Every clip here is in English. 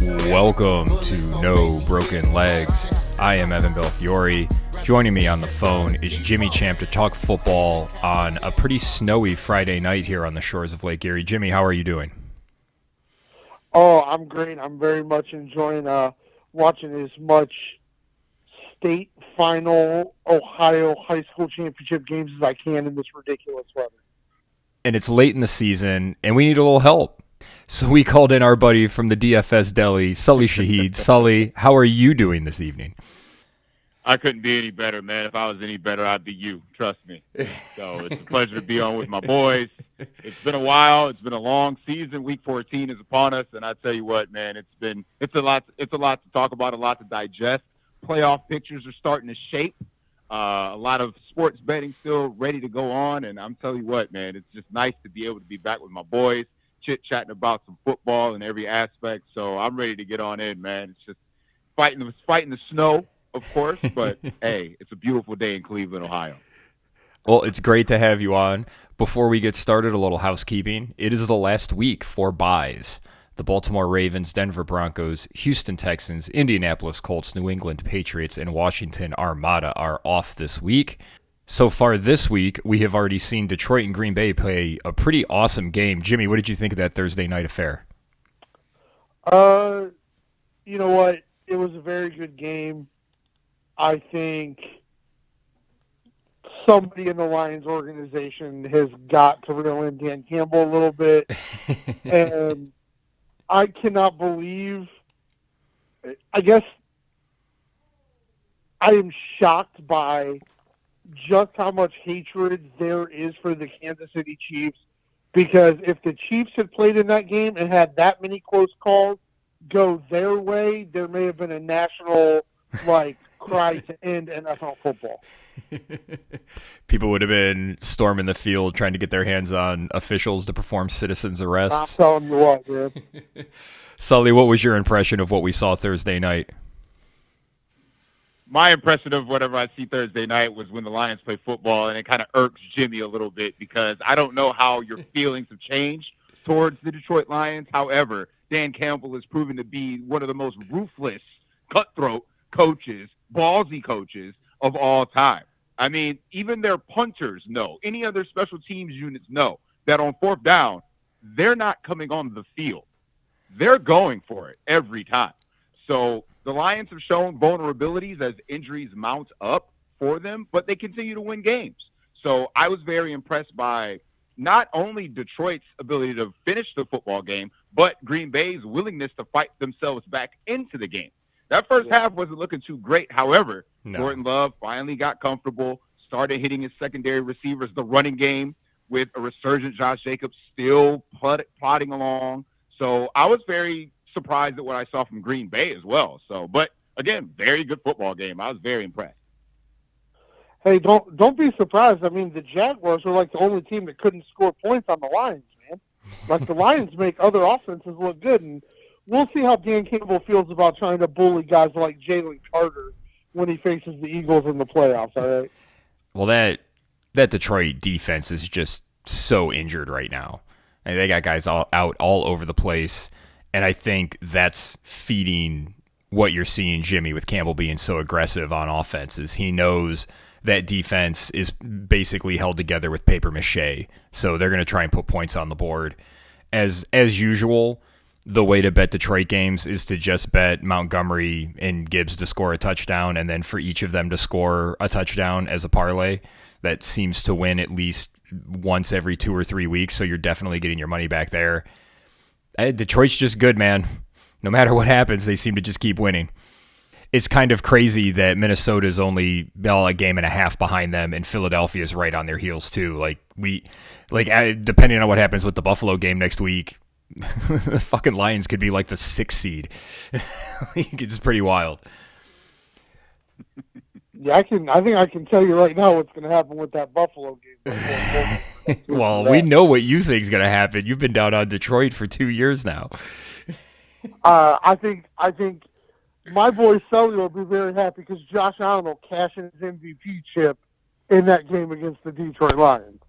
Welcome to No Broken Legs. I am Evan Belfiore. Joining me on the phone is Jimmy Champ to talk football on a pretty snowy Friday night here on the shores of Lake Erie. Jimmy, how are you doing? Oh, I'm great. I'm very much enjoying watching as much state final Ohio high school championship games as I can in this ridiculous weather. And it's late in the season, and we need a little help. So we called in our buddy from the DFS Deli, Sully Shaheed. Sully, how are you doing this evening? I couldn't be any better, man. If I was any better, I'd be you. Trust me. So it's a pleasure to be on with my boys. It's been a while. It's been a long season. Week 14 is upon us, and I tell you what, man, it's a lot to talk about, a lot to digest. Playoff pictures are starting to shape. A lot of sports betting still ready to go on, and I'm telling you what, man, it's just nice to be able to be back with my boys, chit-chatting about some football in every aspect. So I'm ready to get on in, man. It's just fighting the snow, of course, but hey, it's a beautiful day in Cleveland, Ohio. Well, it's great to have you on. Before we get started, a little housekeeping. It is the last week for buys. The Baltimore Ravens, Denver Broncos, Houston Texans, Indianapolis Colts, New England Patriots, and Washington Armada are off this week. So far this week, we have already seen Detroit and Green Bay play a pretty awesome game. Jimmy, what did you think of that Thursday night affair? You know what? It was a very good game. I think somebody in the Lions organization has got to reel in Dan Campbell a little bit. And I cannot believe, I guess I am shocked by just how much hatred there is for the Kansas City Chiefs, because if the Chiefs had played in that game and had that many close calls go their way, there may have been a national, cry to end NFL football. People would have been storming the field trying to get their hands on officials to perform citizens' arrests. I'm telling you what, man. Sully, what was your impression of what we saw Thursday night? My impression of whatever I see Thursday night was when the Lions play football, and it kind of irks Jimmy a little bit because I don't know how your feelings have changed towards the Detroit Lions. However, Dan Campbell has proven to be one of the most ruthless, cutthroat coaches, ballsy coaches of all time. I mean, even their punters know, any other special teams units know that on fourth down, they're not coming on the field. They're going for it every time. So the Lions have shown vulnerabilities as injuries mount up for them, but they continue to win games. So I was very impressed by not only Detroit's ability to finish the football game, but Green Bay's willingness to fight themselves back into the game. That first half wasn't looking too great. However, Jordan Love finally got comfortable, started hitting his secondary receivers, the running game with a resurgent Josh Jacobs still plodding along. So I was very surprised at what I saw from Green Bay as well. So, but again, very good football game. I was very impressed. Hey, don't be surprised. I mean, the Jaguars are like the only team that couldn't score points on the Lions, man. Like, the Lions make other offenses look good, and we'll see how Dan Campbell feels about trying to bully guys like Jalen Carter when he faces the Eagles in the playoffs, all right? Well, that Detroit defense is just so injured right now. And they got guys out all over the place, and I think that's feeding what you're seeing, Jimmy, with Campbell being so aggressive on offenses. He knows that defense is basically held together with paper mache, so they're going to try and put points on the board. As usual, the way to bet Detroit games is to just bet Montgomery and Gibbs to score a touchdown, and then for each of them to score a touchdown as a parlay. That seems to win at least once every 2 or 3 weeks, so you're definitely getting your money back there. Detroit's just good, man. No matter what happens, they seem to just keep winning. It's kind of crazy that Minnesota's only a game and a half behind them, and Philadelphia's right on their heels too. Depending on what happens with the Buffalo game next week, the fucking Lions could be like the 6th seed. It's pretty wild. Yeah, I think I can tell you right now what's going to happen with that Buffalo game. Well, we know what you think is going to happen. You've been down on Detroit for 2 years now. I think my boy Sully will be very happy because Josh Allen will cash in his MVP chip in that game against the Detroit Lions.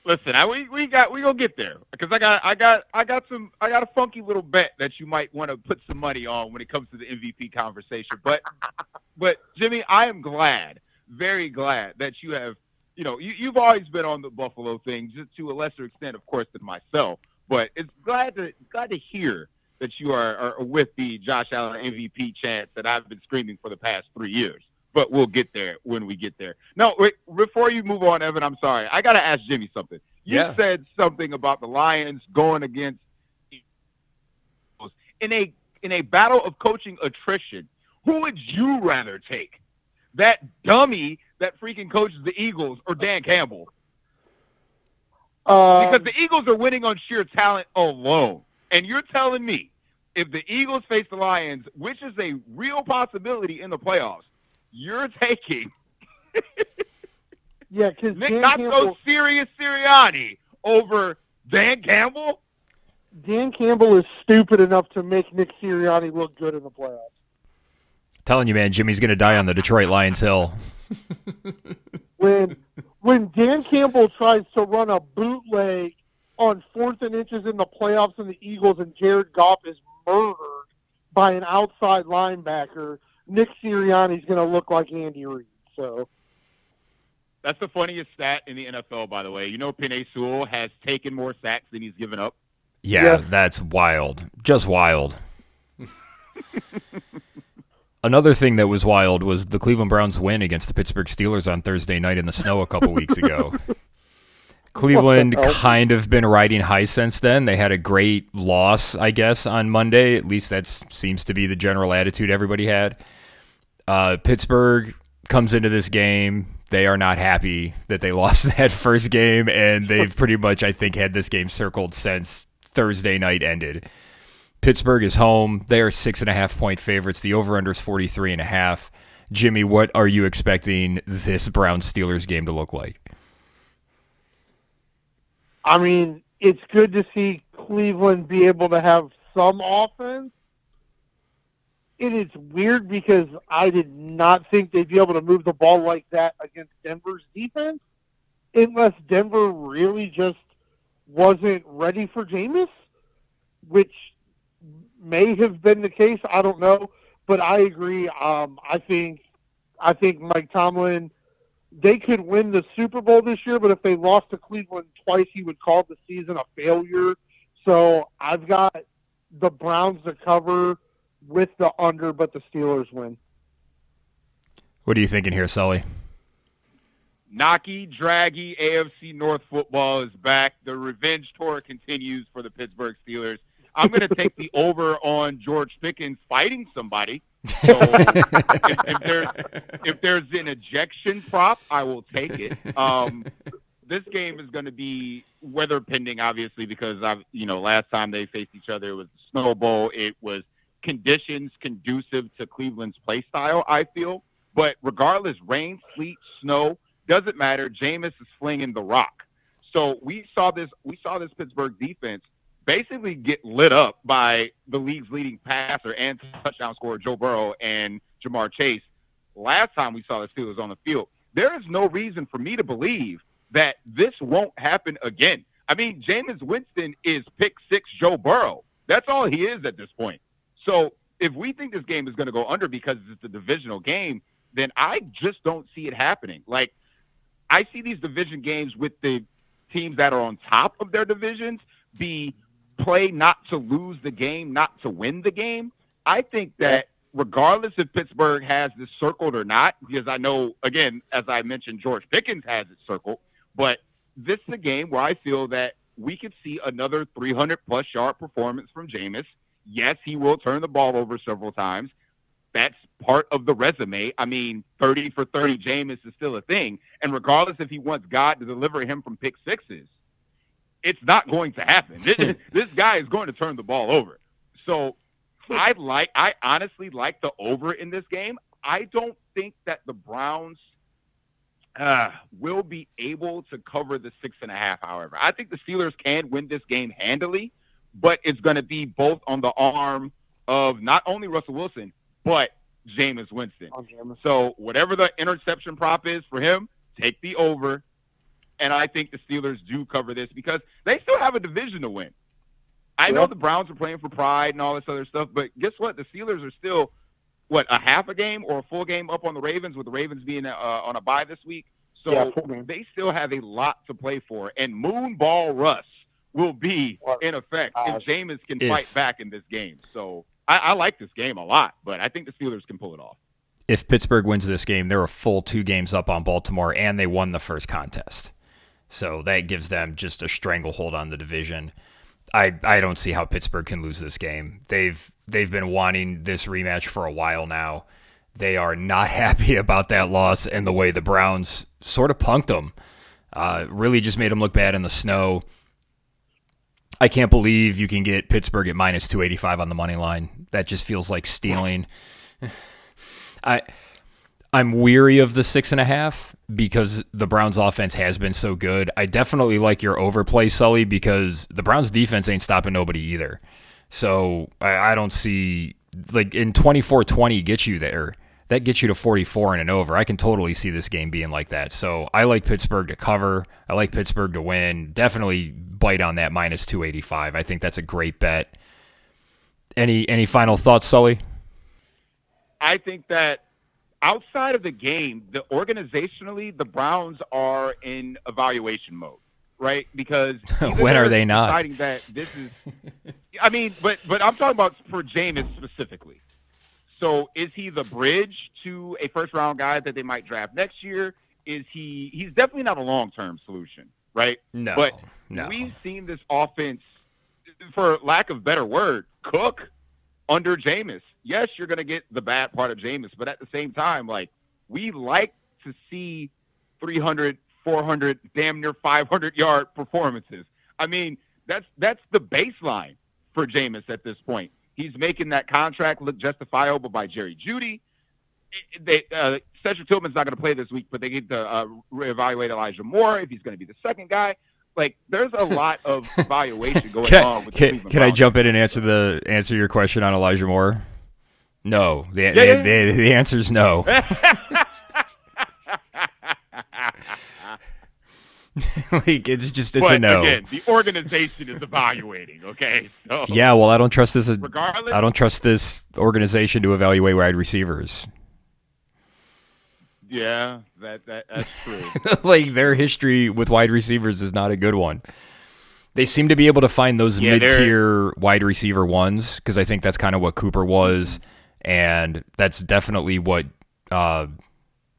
Listen, we gonna get there because I got a funky little bet that you might want to put some money on when it comes to the MVP conversation. But Jimmy, I am glad, very glad that you have, you've always been on the Buffalo thing, just to a lesser extent, of course, than myself. But it's glad to hear that you are with the Josh Allen MVP chance that I've been screaming for the past 3 years. But we'll get there when we get there. No, wait, before you move on, Evan, I'm sorry. I got to ask Jimmy something. You said something about the Lions going against in a battle of coaching attrition. Who would you rather take? That dummy that freaking coaches the Eagles or Dan Campbell? Because the Eagles are winning on sheer talent alone. And you're telling me if the Eagles face the Lions, which is a real possibility in the playoffs, you're taking because Nick Not-So-Serious Sirianni over Dan Campbell? Dan Campbell is stupid enough to make Nick Sirianni look good in the playoffs. Telling you, man, Jimmy's going to die on the Detroit Lions hill. When Dan Campbell tries to run a bootleg on 4th and inches in the playoffs in the Eagles and Jared Goff is murdered by an outside linebacker, Nick Sirianni's going to look like Andy Reid. So that's the funniest stat in the NFL, by the way. You know, Penei Sewell has taken more sacks than he's given up. Yeah, that's wild. Just wild. Another thing that was wild was the Cleveland Browns win against the Pittsburgh Steelers on Thursday night in the snow a couple weeks ago. Cleveland kind of been riding high since then. They had a great loss, I guess, on Monday. At least that seems to be the general attitude everybody had. Pittsburgh comes into this game. They are not happy that they lost that first game, and they've pretty much, I think, had this game circled since Thursday night ended. Pittsburgh is home. They are 6.5-point favorites. The over-under is 43.5. Jimmy, what are you expecting this Browns-Steelers game to look like? I mean, it's good to see Cleveland be able to have some offense. It is weird because I did not think they'd be able to move the ball like that against Denver's defense unless Denver really just wasn't ready for Jameis, which may have been the case. I don't know, but I agree. I think Mike Tomlin, they could win the Super Bowl this year, but if they lost to Cleveland twice, he would call the season a failure. So I've got the Browns to cover with the under, but the Steelers win. What are you thinking here, Sully? Knocky, draggy, AFC North football is back. The revenge tour continues for the Pittsburgh Steelers. I'm going to take the over on George Pickens fighting somebody. So if there's an ejection prop, I will take it. This game is going to be weather pending, obviously, because last time they faced each other, it was the Snow Bowl. It was conditions conducive to Cleveland's play style, I feel. But regardless, rain, sleet, snow, doesn't matter. Jameis is flinging the rock. So we saw this Pittsburgh defense basically get lit up by the league's leading passer and touchdown scorer Joe Burrow and Jamar Chase last time we saw the Steelers on the field. There is no reason for me to believe that this won't happen again. I mean, Jameis Winston is pick six Joe Burrow. That's all he is at this point. So if we think this game is going to go under because it's a divisional game, then I just don't see it happening. Like, I see these division games with the teams that are on top of their divisions play not to lose the game, not to win the game. I think that regardless if Pittsburgh has this circled or not, because I know, again, as I mentioned, George Pickens has it circled, but this is a game where I feel that we could see another 300-plus yard performance from Jameis. Yes, he will turn the ball over several times. That's part of the resume. I mean, 30 for 30 Jameis is still a thing. And regardless if he wants God to deliver him from pick sixes, it's not going to happen. This guy is going to turn the ball over. So I honestly like the over in this game. I don't think that the Browns will be able to cover the 6.5, however. I think the Steelers can win this game handily, but it's going to be both on the arm of not only Russell Wilson, but Jameis Winston. So whatever the interception prop is for him, take the over. And I think the Steelers do cover this because they still have a division to win. I know the Browns are playing for pride and all this other stuff, but guess what? The Steelers are still, a half a game or a full game up on the Ravens, with the Ravens being on a bye this week. So they still have a lot to play for. And Moonball Russ will be in effect if Jameis can fight back in this game. So I like this game a lot, but I think the Steelers can pull it off. If Pittsburgh wins this game, they're a full 2 games up on Baltimore, and they won the first contest. So that gives them just a stranglehold on the division. I don't see how Pittsburgh can lose this game. They've been wanting this rematch for a while now. They are not happy about that loss and the way the Browns sort of punked them. Really just made them look bad in the snow. I can't believe you can get Pittsburgh at minus 285 on the money line. That just feels like stealing. I'm weary of the 6.5 because the Browns offense has been so good. I definitely like your overplay, Sully, because the Browns defense ain't stopping nobody either. So I don't see, in 24-20 gets you there. That gets you to 44 and over. I can totally see this game being like that. So I like Pittsburgh to cover. I like Pittsburgh to win. Definitely bite on that minus 285. I think that's a great bet. Any final thoughts, Sully? I think that outside of the game, organizationally, the Browns are in evaluation mode, right? Because when are they not? Deciding that this is, but I'm talking about for Jameis specifically. So is he the bridge to a first-round guy that they might draft next year? He's definitely not a long-term solution, right? No. We've seen this offense, for lack of a better word, cook under Jameis. Yes, you're going to get the bad part of Jameis, but at the same time, we like to see 300, 400, damn near 500-yard performances. That's the baseline for Jameis at this point. He's making that contract look justifiable by Jerry Jeudy. Cedric Tillman's not going to play this week, but they get to reevaluate Elijah Moore if he's going to be the second guy. There's a lot of evaluation going on with the Cleveland Can I jump in and answer your question on Elijah Moore? No. The answer is no. It's a no. Again, the organization is evaluating. Okay. So, yeah. Well, I don't trust this. I don't trust this organization to evaluate wide receivers. Yeah, that's true. Their history with wide receivers is not a good one. They seem to be able to find those mid-tier wide receiver ones because I think that's kind of what Cooper was, and that's definitely what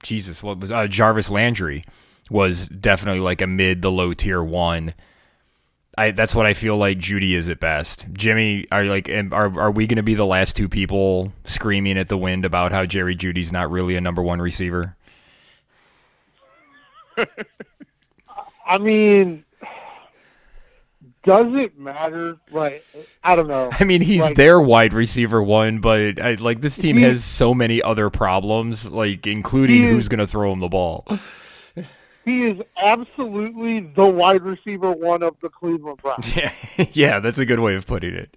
Jarvis Landry was definitely like a mid to low tier one. That's what I feel like Jeudy is at best. Jimmy, are we going to be the last 2 people screaming at the wind about how Jerry Jeudy's not really a number 1 receiver? Does it matter? I don't know. He's their wide receiver 1, but this team has so many other problems, including who's going to throw him the ball. He is absolutely the wide receiver 1 of the Cleveland Browns. Yeah, that's a good way of putting it.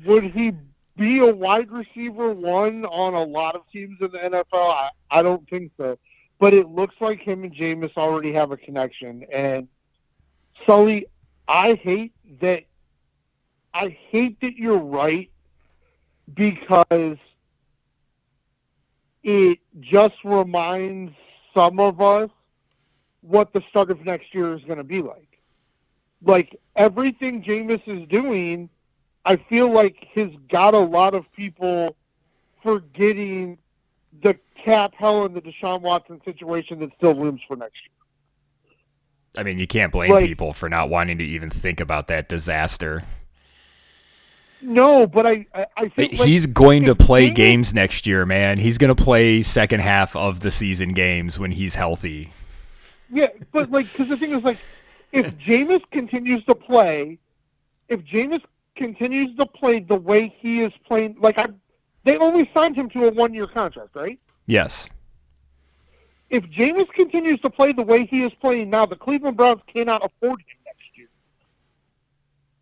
Would he be a wide receiver 1 on a lot of teams in the NFL? I don't think so. But it looks like him and Jameis already have a connection. And Sully, I hate that you're right, because it just reminds some of us what the start of next year is going to be like. Everything Jameis is doing, I feel like has got a lot of people forgetting the cap hell and the Deshaun Watson situation that still looms for next year. You can't blame people for not wanting to even think about that disaster. No, but I think he's going to play games next year, man. He's going to play second half of the season games when he's healthy. Yeah, but because the thing is, if Jameis continues to play the way he is playing, they only signed him to a 1-year contract, right? Yes. If Jameis continues to play the way he is playing now, the Cleveland Browns cannot afford him next year.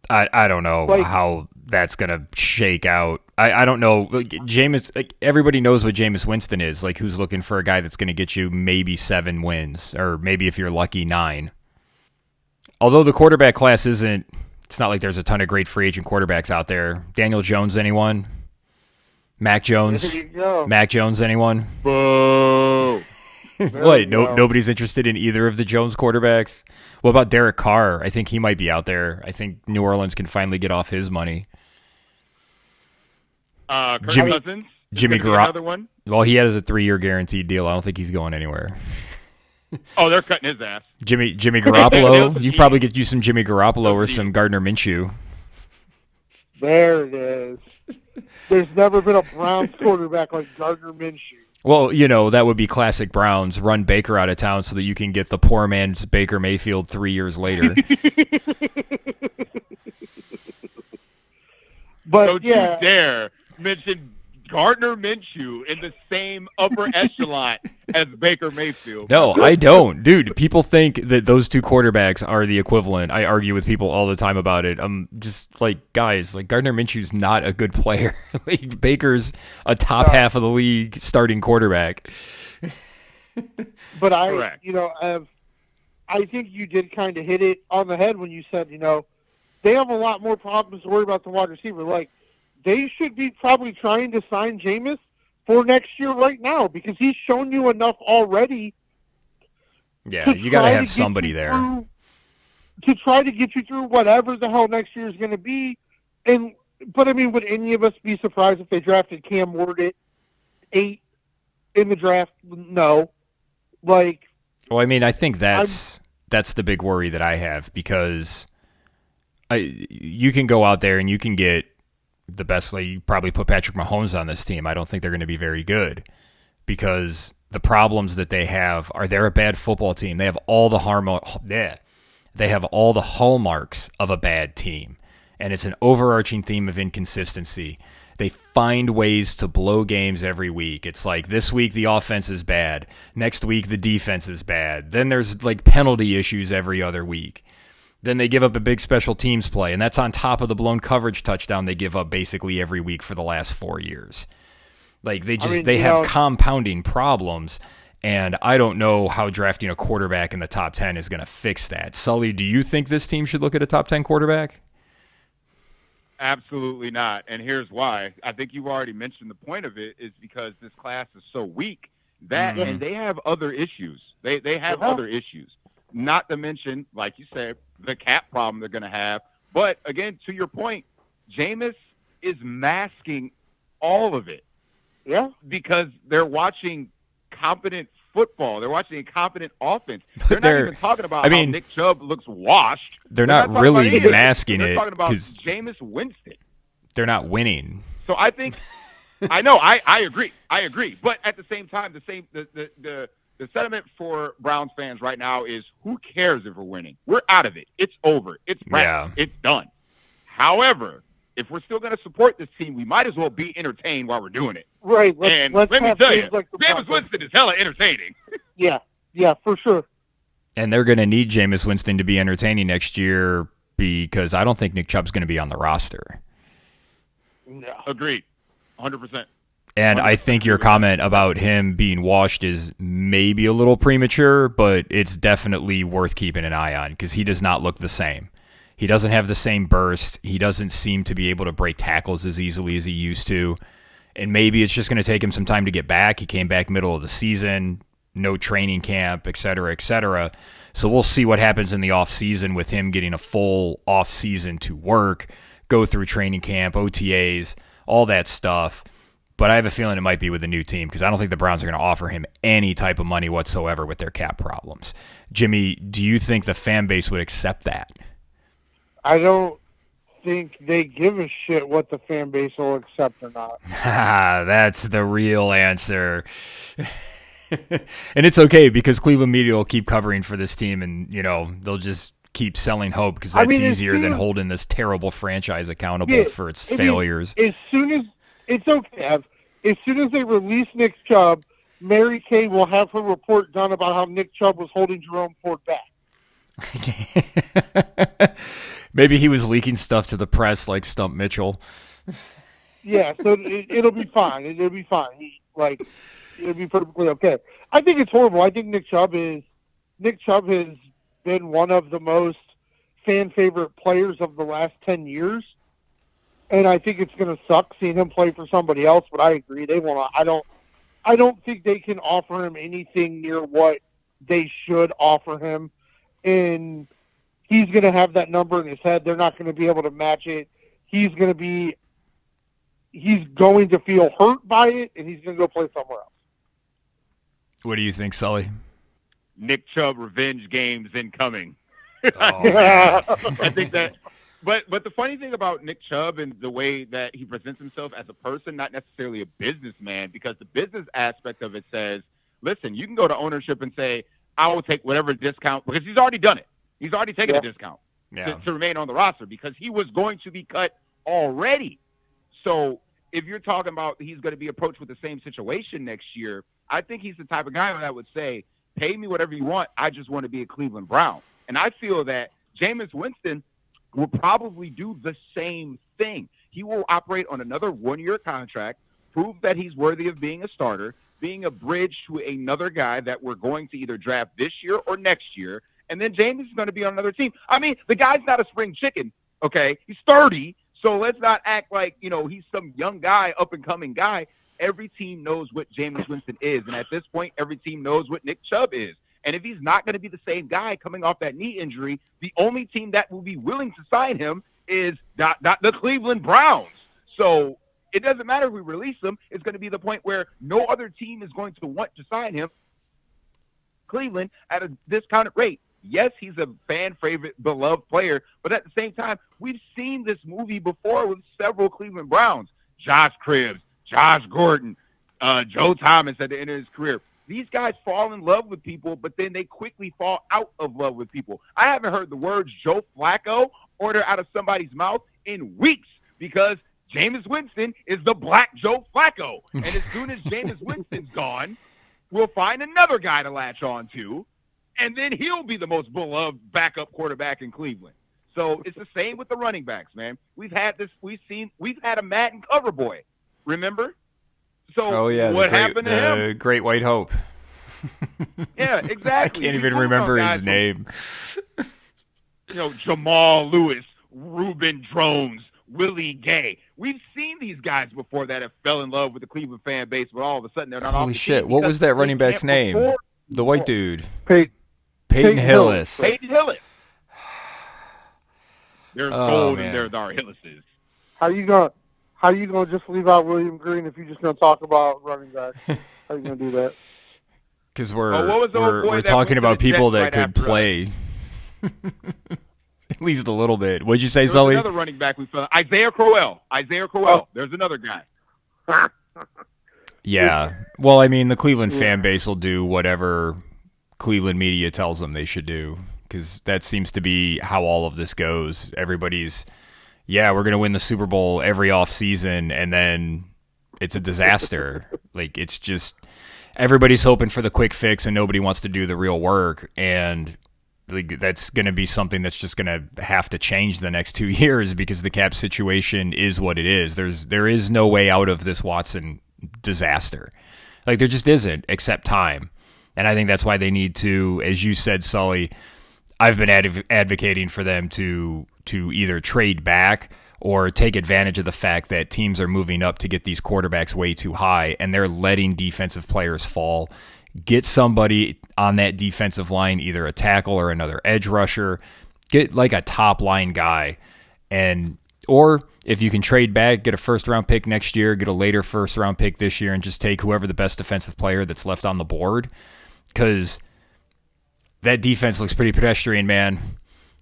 I don't know how that's going to shake out. I don't know. Jameis, everybody knows what Jameis Winston is, who's looking for a guy that's going to get you maybe 7 wins, or maybe if you're lucky 9. although the quarterback class isn't, it's not like there's a ton of great free agent quarterbacks out there. Daniel Jones, anyone? Mac Jones? There you go. Mac Jones, anyone? Boo! What? Nobody's interested in either of the Jones quarterbacks? What about Derek Carr? I think he might be out there. I think New Orleans can finally get off his money. Jimmy Cousins. Jimmy Garoppolo. Another one. Well, he has a 3-year guaranteed deal. I don't think he's going anywhere. Oh, they're cutting his ass. Jimmy Garoppolo. You probably get you some Jimmy Garoppolo or some Gardner Minshew. There it is. There's never been a Browns quarterback like Gardner Minshew. Well, that would be classic Browns. Run Baker out of town so that you can get the poor man's Baker Mayfield 3 years later. But don't you dare mention Gardner Minshew in the same upper echelon as Baker Mayfield. No, I don't. Dude, people think that those two quarterbacks are the equivalent. I argue with people all the time about it. I'm just like, guys, Gardner Minshew's not a good player. Baker's a top half of the league starting quarterback. But Correct. I think you did kind of hit it on the head when you said, they have a lot more problems to worry about the wide receiver. They should be probably trying to sign Jameis for next year right now because he's shown you enough already. Yeah, you got to have somebody there. To try to get you through whatever the hell next year is going to be. But would any of us be surprised if they drafted Cam Ward at 8 in the draft? No. Well, I think that's the big worry that I have because you can go out there and you can get the best. You probably put Patrick Mahomes on this team. I don't think they're going to be very good because the problems that they have are they're a bad football team. They have all the hallmarks of a bad team, and it's an overarching theme of inconsistency. They find ways to blow games every week. It's like this week the offense is bad. Next week the defense is bad. Then there's penalty issues every other week. Then they give up a big special teams play, and that's on top of the blown coverage touchdown they give up basically every week for the last 4 years. They have compounding problems, and I don't know how drafting a quarterback in the top 10 is going to fix that. Sully, do you think this team should look at a top 10 quarterback? Absolutely not, and here's why. I think you've already mentioned the point of it is because this class is so weak that, and they have other issues. They have other issues. Not to mention, like you said, the cap problem they're going to have. But, again, to your point, Jameis is masking all of it. Yeah. Because they're watching competent football. They're watching a competent offense. They're not even talking about how Nick Chubb looks washed. They're not really masking it. They're talking about Jameis Winston. They're not winning. So I think – I know. I agree. But at the same time, the sentiment for Browns fans right now is who cares if we're winning? We're out of it. It's over. It's wrapped. It's done. However, if we're still going to support this team, we might as well be entertained while we're doing it. Right. Let me tell you, Jameis Winston is hella entertaining. Yeah, for sure. And they're going to need Jameis Winston to be entertaining next year because I don't think Nick Chubb's going to be on the roster. No. Agreed. 100%. And I think your comment about him being washed is maybe a little premature, but it's definitely worth keeping an eye on because he does not look the same. He doesn't have the same burst. He doesn't seem to be able to break tackles as easily as he used to. And maybe it's just going to take him some time to get back. He came back middle of the season, no training camp, et cetera, et cetera. So we'll see what happens in the offseason with him getting a full offseason to work, go through training camp, OTAs, all that stuff. But I have a feeling it might be with a new team because I don't think the Browns are going to offer him any type of money whatsoever with their cap problems. Jimmy, do you think the fan base would accept that? I don't think they give a shit what the fan base will accept or not. That's the real answer. And it's okay because Cleveland media will keep covering for this team and, they'll just keep selling hope because that's easier than holding this terrible franchise accountable for its failures. It's okay. As soon as they release Nick Chubb, Mary Kay will have her report done about how Nick Chubb was holding Jerome Ford back. Maybe he was leaking stuff to the press like Stump Mitchell. Yeah, so it'll be fine. It'll be fine. It'll be perfectly okay. I think it's horrible. I think Nick Chubb has been one of the most fan favorite players of the last 10 years. And I think it's going to suck seeing him play for somebody else, but I agree. They want to, I don't think they can offer him anything near what they should offer him. And he's going to have that number in his head. They're not going to be able to match it. He's going to feel hurt by it, and he's going to go play somewhere else. What do you think, Sully? Nick Chubb revenge games incoming. Oh, I think that. But the funny thing about Nick Chubb and the way that he presents himself as a person, not necessarily a businessman, because the business aspect of it says, listen, you can go to ownership and say, I will take whatever discount, because he's already done it. He's already taken a discount to remain on the roster because he was going to be cut already. So if you're talking about he's going to be approached with the same situation next year, I think he's the type of guy that would say, pay me whatever you want. I just want to be a Cleveland Brown. And I feel that Jameis Winston will probably do the same thing. He will operate on another one-year contract, prove that he's worthy of being a starter, being a bridge to another guy that we're going to either draft this year or next year, and then Jameis is going to be on another team. I mean, the guy's not a spring chicken, okay? He's 30, so let's not act like, he's some young guy, up-and-coming guy. Every team knows what Jameis Winston is, and at this point, every team knows what Nick Chubb is. And if he's not going to be the same guy coming off that knee injury, the only team that will be willing to sign him is not the Cleveland Browns. So it doesn't matter if we release him. It's going to be the point where no other team is going to want to sign him. Cleveland at a discounted rate. Yes, he's a fan favorite, beloved player, but at the same time, we've seen this movie before with several Cleveland Browns. Josh Cribbs, Josh Gordon, Joe Thomas at the end of his career. These guys fall in love with people, but then they quickly fall out of love with people. I haven't heard the words Joe Flacco order out of somebody's mouth in weeks because Jameis Winston is the black Joe Flacco. And as soon as Jameis Winston's gone, we'll find another guy to latch on to, and then he'll be the most beloved backup quarterback in Cleveland. So it's the same with the running backs, man. We've had a Madden cover boy, remember? So what happened to him? The Great White Hope. Yeah, exactly. I can't even remember his name. Jamal Lewis, Reuben Drones, Willie Gay. We've seen these guys before that have fell in love with the Cleveland fan base, but all of a sudden they're not. Holy shit! What was that running back's name? The white dude. Peyton Hillis. Peyton Hillis. There's gold and there's our Hillises. How you gonna just leave out William Green if you're just gonna talk about running backs? How you gonna do that? Because we're talking about people that could play. At least a little bit. What'd you say, Sully? Another running back we found. Isaiah Crowell. Oh. There's another guy. Yeah. Well, I mean, the Cleveland fan base will do whatever Cleveland media tells them they should do, because that seems to be how all of this goes. Everybody's, we're going to win the Super Bowl every offseason, and then it's a disaster. Like, it's just everybody's hoping for the quick fix, and nobody wants to do the real work, and that's going to be something that's just going to have to change the next 2 years because the cap situation is what it is. There is no way out of this Watson disaster. Like, there just isn't, except time. And I think that's why they need to, as you said, Sully, I've been advocating for them to either trade back or take advantage of the fact that teams are moving up to get these quarterbacks way too high, and they're letting defensive players fall. Get somebody on that defensive line, either a tackle or another edge rusher. Get like a top line guy. Or if you can trade back, get a first-round pick next year, get a later first-round pick this year, and just take whoever the best defensive player that's left on the board. Because that defense looks pretty pedestrian, man.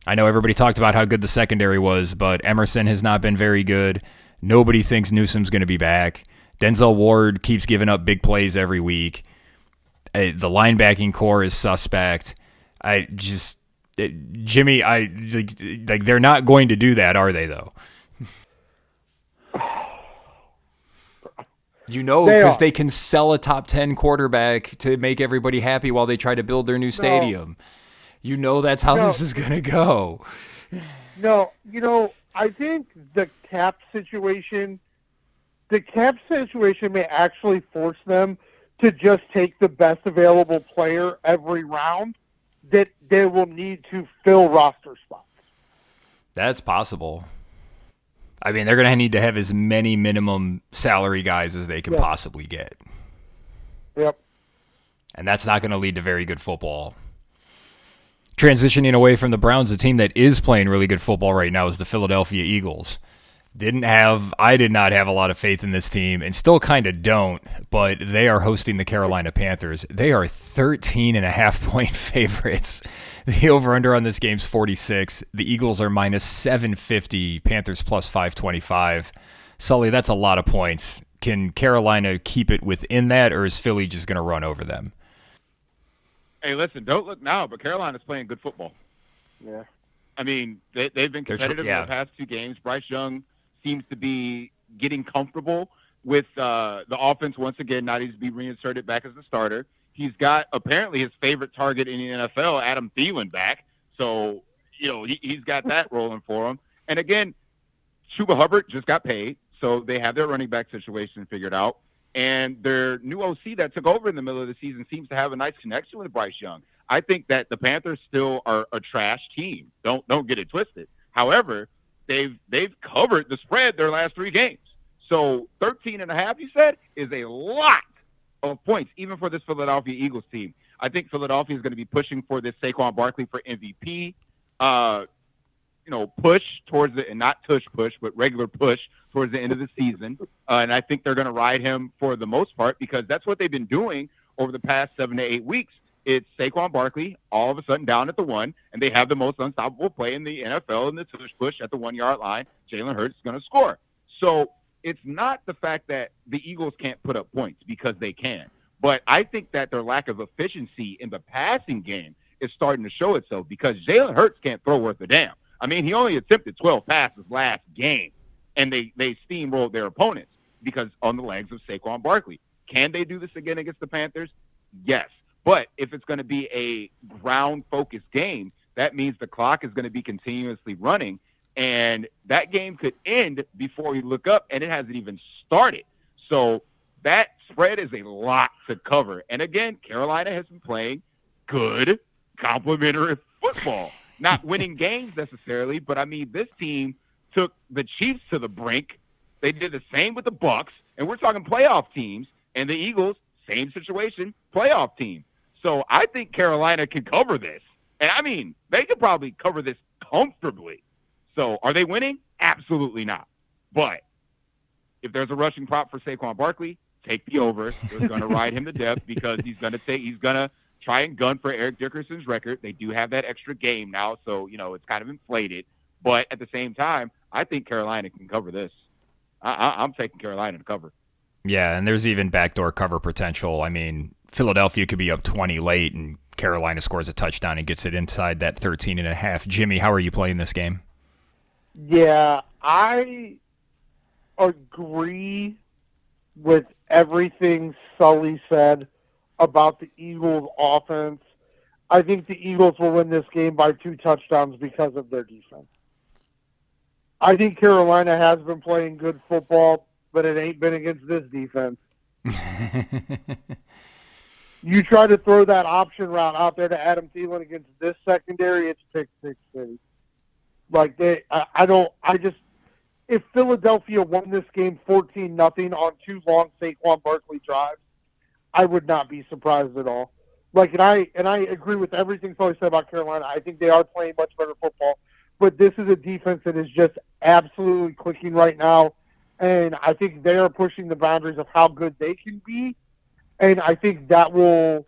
I know everybody talked about how good the secondary was, but Emerson has not been very good. Nobody thinks Newsom's going to be back. Denzel Ward keeps giving up big plays every week. The linebacking core is suspect. Jimmy, they're not going to do that, are they, though? Because they can sell a top 10 quarterback to make everybody happy while they try to build their new stadium. That's how this is going to go. No, I think the cap situation may actually force them to just take the best available player every round that they will need to fill roster spots. That's possible. I mean, they're going to need to have as many minimum salary guys as they can possibly get. Yep. And that's not going to lead to very good football. Transitioning away from the Browns, the team that is playing really good football right now is the Philadelphia Eagles. I did not have a lot of faith in this team and still kind of don't, but they are hosting the Carolina Panthers. They are 13.5-point favorites. The over-under on this game's 46. The Eagles are minus 750, Panthers plus 525. Sully, that's a lot of points. Can Carolina keep it within that, or is Philly just going to run over them? Hey, listen, don't look now, but Carolina's playing good football. Yeah. I mean, they've been competitive in the past two games. Bryce Young seems to be getting comfortable with the offense once again. Now he's be reinserted back as the starter. He's got apparently his favorite target in the NFL, Adam Thielen, back. So, he's got that rolling for him. And again, Chuba Hubbard just got paid, so they have their running back situation figured out. And their new OC that took over in the middle of the season seems to have a nice connection with Bryce Young. I think that the Panthers still are a trash team. Don't get it twisted. However, they've covered the spread their last three games. So 13.5, you said, is a lot of points, even for this Philadelphia Eagles team. I think Philadelphia is going to be pushing for this Saquon Barkley for MVP. Push towards and not tush push, but regular push towards the end of the season. And I think they're going to ride him for the most part because that's what they've been doing over the past 7 to 8 weeks. It's Saquon Barkley all of a sudden down at the 1, and they have the most unstoppable play in the NFL in the tush push at the 1-yard line. Jalen Hurts is going to score. So it's not the fact that the Eagles can't put up points because they can. But I think that their lack of efficiency in the passing game is starting to show itself because Jalen Hurts can't throw worth a damn. I mean, he only attempted 12 passes last game, and they steamrolled their opponents because on the legs of Saquon Barkley. Can they do this again against the Panthers? Yes. But if it's going to be a ground-focused game, that means the clock is going to be continuously running, and that game could end before you look up, and it hasn't even started. So that spread is a lot to cover. And again, Carolina has been playing good, complimentary football. Not winning games necessarily, but I mean, this team took the Chiefs to the brink. They did the same with the Bucks, and we're talking playoff teams. And the Eagles, same situation, playoff team. So I think Carolina can cover this. And I mean, they could probably cover this comfortably. So are they winning? Absolutely not. But if there's a rushing prop for Saquon Barkley, take the over. They're going to ride him to death because he's going to try and gun for Eric Dickerson's record. They do have that extra game now, so, it's kind of inflated. But at the same time, I think Carolina can cover this. I'm taking Carolina to cover. Yeah, and there's even backdoor cover potential. I mean, Philadelphia could be up 20 late, and Carolina scores a touchdown and gets it inside that 13.5. Jimmy, how are you playing this game? Yeah, I agree with everything Sully said about the Eagles' offense. I think the Eagles will win this game by 2 touchdowns because of their defense. I think Carolina has been playing good football, but it ain't been against this defense. You try to throw that option route out there to Adam Thielen against this secondary, it's pick six city. If Philadelphia won this game 14-0 on 2 long Saquon Barkley drives, I would not be surprised at all. And I agree with everything Sully said about Carolina. I think they are playing much better football, but this is a defense that is just absolutely clicking right now, and I think they are pushing the boundaries of how good they can be, and I think that will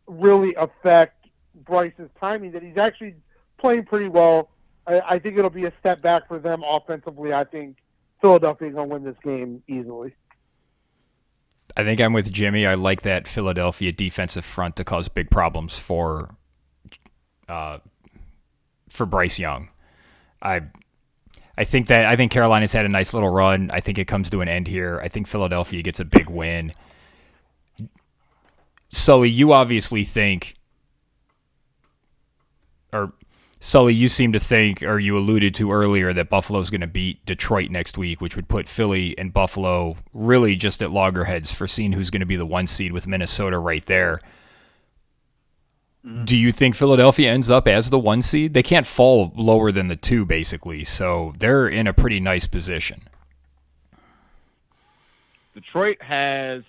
really affect Bryce's timing, that he's actually playing pretty well. I think it'll be a step back for them offensively. I think Philadelphia is going to win this game easily. I think I'm with Jimmy. I like that Philadelphia defensive front to cause big problems for Bryce Young. I think Carolina's had a nice little run. I think it comes to an end here. I think Philadelphia gets a big win. Sully, you obviously think, or Sully, you seem to think, or you alluded to earlier, that Buffalo's going to beat Detroit next week, which would put Philly and Buffalo really just at loggerheads for seeing who's going to be the 1 seed with Minnesota right there. Do you think Philadelphia ends up as the 1 seed? They can't fall lower than the 2, basically, so they're in a pretty nice position. Detroit has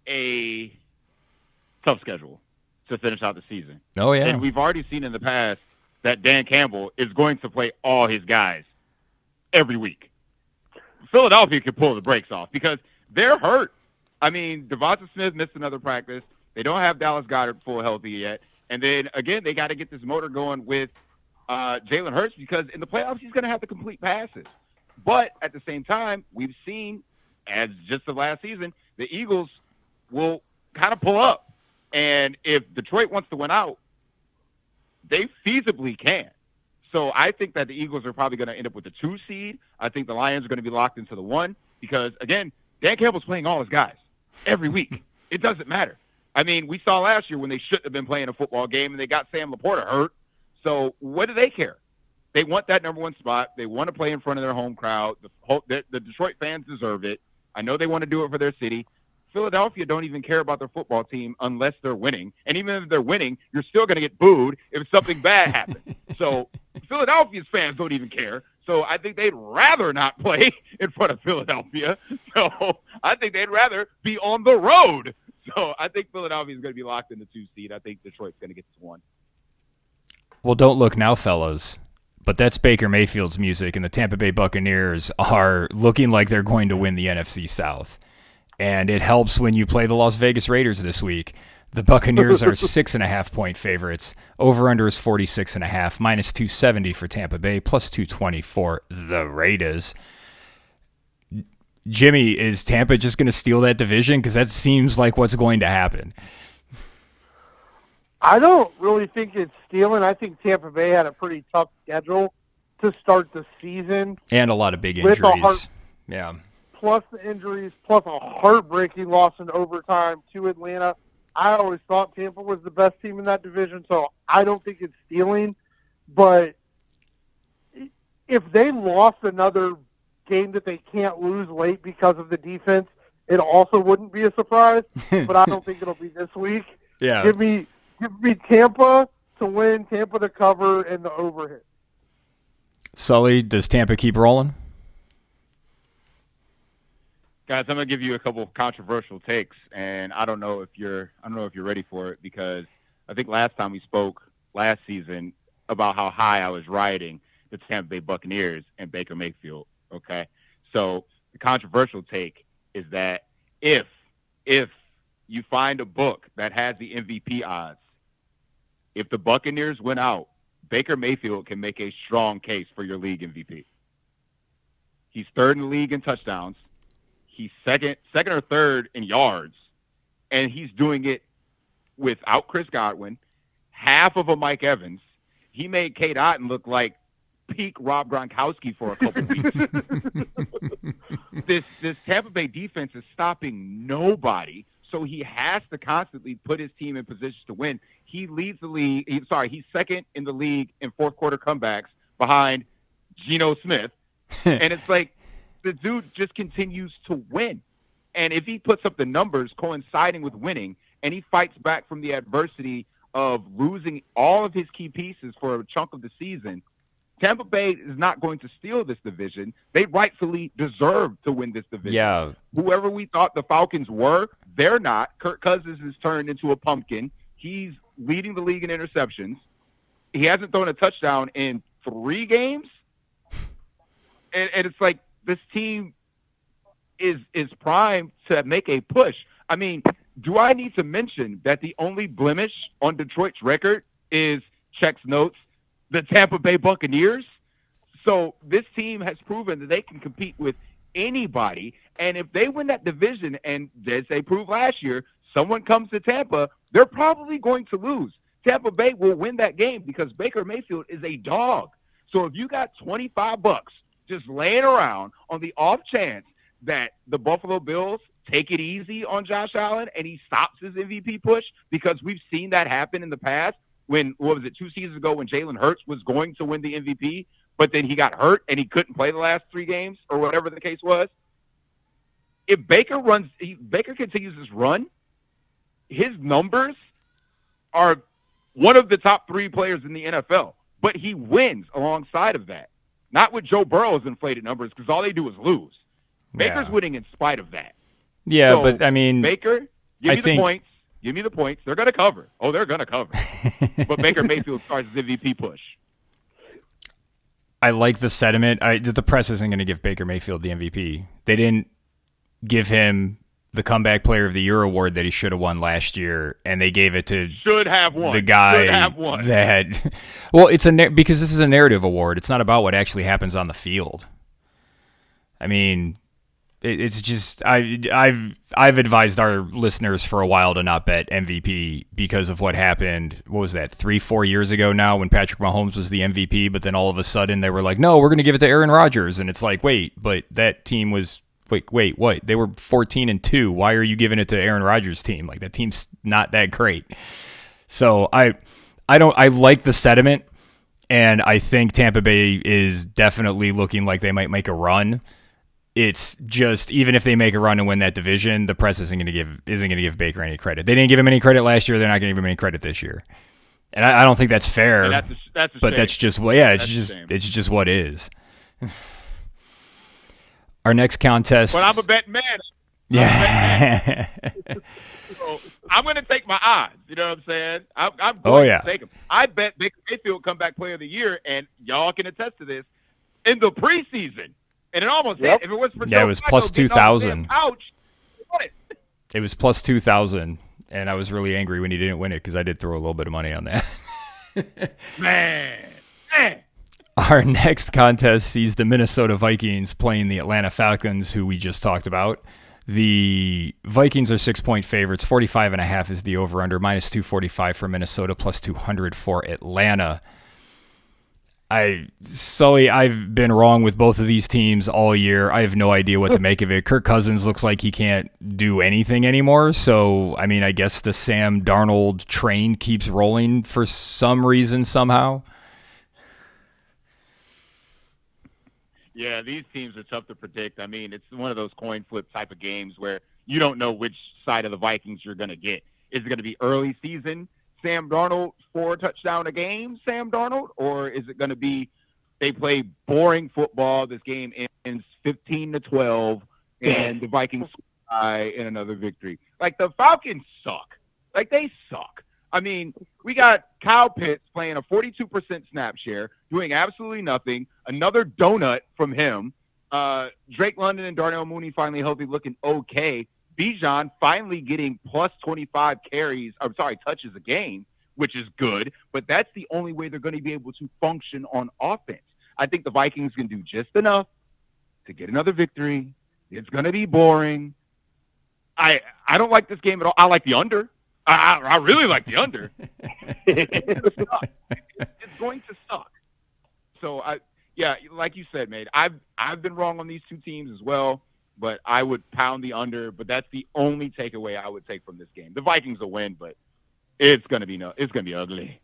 a tough schedule to finish out the season. Oh, yeah. And we've already seen in the past that Dan Campbell is going to play all his guys every week. Philadelphia could pull the brakes off because they're hurt. I mean, Devonta Smith missed another practice. They don't have Dallas Goedert full healthy yet. And then, again, they got to get this motor going with Jalen Hurts because in the playoffs he's going to have to complete passes. But at the same time, we've seen, as just the last season, the Eagles will kind of pull up. And if Detroit wants to win out, they feasibly can. So I think that the Eagles are probably going to end up with the 2 seed. I think the Lions are going to be locked into the 1 because, again, Dan Campbell's playing all his guys every week. It doesn't matter. I mean, we saw last year when they shouldn't have been playing a football game and they got Sam Laporta hurt. So what do they care? They want that number 1 spot. They want to play in front of their home crowd. The Detroit fans deserve it. I know they want to do it for their city. Philadelphia don't even care about their football team unless they're winning. And even if they're winning, you're still going to get booed if something bad happens. So Philadelphia's fans don't even care. So I think they'd rather not play in front of Philadelphia. So I think they'd rather be on the road. So I think Philadelphia is going to be locked in the 2 seed. I think Detroit's going to get to 1. Well, don't look now, fellas. But that's Baker Mayfield's music, and the Tampa Bay Buccaneers are looking like they're going to win the NFC South. And it helps when you play the Las Vegas Raiders this week. The Buccaneers are 6.5-point favorites. Over-under is 46.5, minus 270 for Tampa Bay, plus 220 for the Raiders. Jimmy, is Tampa just going to steal that division? Because that seems like what's going to happen. I don't really think it's stealing. I think Tampa Bay had a pretty tough schedule to start the season. And a lot of big injuries. Yeah. Plus the injuries, plus a heartbreaking loss in overtime to Atlanta. I always thought Tampa was the best team in that division, so I don't think it's stealing. But if they lost another game that they can't lose late because of the defense, it also wouldn't be a surprise. But I don't think it'll be this week. Yeah. Give me Tampa to win, Tampa to cover, and the overhit. Sully, does Tampa keep rolling? Guys, I'm going to give you a couple of controversial takes, and I don't know if you're ready for it because I think last time we spoke last season about how high I was riding the Tampa Bay Buccaneers and Baker Mayfield, okay? So the controversial take is that if you find a book that has the MVP odds, if the Buccaneers win out, Baker Mayfield can make a strong case for your league MVP. He's 3rd in the league in touchdowns. He's second or third in yards, and he's doing it without Chris Godwin, half of a Mike Evans. He made Kate Otten look like peak Rob Gronkowski for a couple weeks. This Tampa Bay defense is stopping nobody, so he has to constantly put his team in position to win. He leads the league. He's second in the league in fourth quarter comebacks behind Geno Smith, and it's like, the dude just continues to win. And if he puts up the numbers coinciding with winning and he fights back from the adversity of losing all of his key pieces for a chunk of the season, Tampa Bay is not going to steal this division. They rightfully deserve to win this division. Yeah. Whoever we thought the Falcons were, they're not. Kirk Cousins has turned into a pumpkin. He's leading the league in interceptions. He hasn't thrown a touchdown in 3 games. And it's like, this team is primed to make a push. I mean, do I need to mention that the only blemish on Detroit's record is checks notes, the Tampa Bay Buccaneers? So this team has proven that they can compete with anybody. And if they win that division, and as they proved last year, someone comes to Tampa, they're probably going to lose. Tampa Bay will win that game because Baker Mayfield is a dog. So if you got $25 just laying around on the off chance that the Buffalo Bills take it easy on Josh Allen and he stops his MVP push, because we've seen that happen in the past when, 2 seasons ago when Jalen Hurts was going to win the MVP, but then he got hurt and he couldn't play the last 3 games or whatever the case was. If Baker continues this run, his numbers are one of the top 3 players in the NFL, but he wins alongside of that. Not with Joe Burrow's inflated numbers, because all they do is lose. Baker's winning in spite of that. Yeah, so, but I mean, Baker, give me the points. Give me the points. They're going to cover. Oh, they're going to cover. But Baker Mayfield starts his MVP push. I like the sentiment. The press isn't going to give Baker Mayfield the MVP. They didn't give him the Comeback Player of the Year award that he should have won last year, and they gave it to the guy that. Well, it's because this is a narrative award. It's not about what actually happens on the field. I mean, it's just I've advised our listeners for a while to not bet MVP because of what happened. What was that, 3-4 years ago now, when Patrick Mahomes was the MVP, but then all of a sudden they were like, no, we're going to give it to Aaron Rodgers, and it's like, wait, but that team was. Wait, what? They were 14-2. Why are you giving it to Aaron Rodgers' team? Like, that team's not that great. So I like the sentiment, and I think Tampa Bay is definitely looking like they might make a run. It's just, even if they make a run and win that division, the press isn't going to give Baker any credit. They didn't give him any credit last year. They're not going to give him any credit this year. And I don't think that's fair. That's a but shame. that's just it's just what is. Our next contest. But I'm a betting man. Yeah. I'm going to take my odds. You know what I'm saying? I'm going to take them. I bet Baker Mayfield Comeback Player of the Year, and y'all can attest to this, in the preseason. And it almost hit. If it was for it was plus 2,000. It was plus 2,000, and I was really angry when he didn't win it because I did throw a little bit of money on that. Man. Our next contest sees the Minnesota Vikings playing the Atlanta Falcons, who we just talked about. The Vikings are 6-point favorites. 45.5 is the over-under. Minus 245 for Minnesota, plus 200 for Atlanta. Sully, I've been wrong with both of these teams all year. I have no idea what to make of it. Kirk Cousins looks like he can't do anything anymore. So, I mean, I guess the Sam Darnold train keeps rolling for some reason, somehow. Yeah, these teams are tough to predict. I mean, it's one of those coin flip type of games where you don't know which side of the Vikings you're going to get. Is it going to be early season, Sam Darnold, 4 touchdown a game, Sam Darnold? Or is it going to be they play boring football, this game ends 15-12, and the Vikings score in another victory? Like, the Falcons suck. Like, they suck. I mean, we got Kyle Pitts playing a 42% snap share, doing absolutely nothing. Another donut from him. Drake London and Darnell Mooney finally healthy, looking okay. Bijan finally getting plus 25 touches a game, which is good. But that's the only way they're going to be able to function on offense. I think the Vikings can do just enough to get another victory. It's going to be boring. I don't like this game at all. I like the under. I really like the under. It's going to suck. So, like you said, mate, I've been wrong on these two teams as well, but I would pound the under. But that's the only takeaway I would take from this game. The Vikings will win, but it's going to be ugly.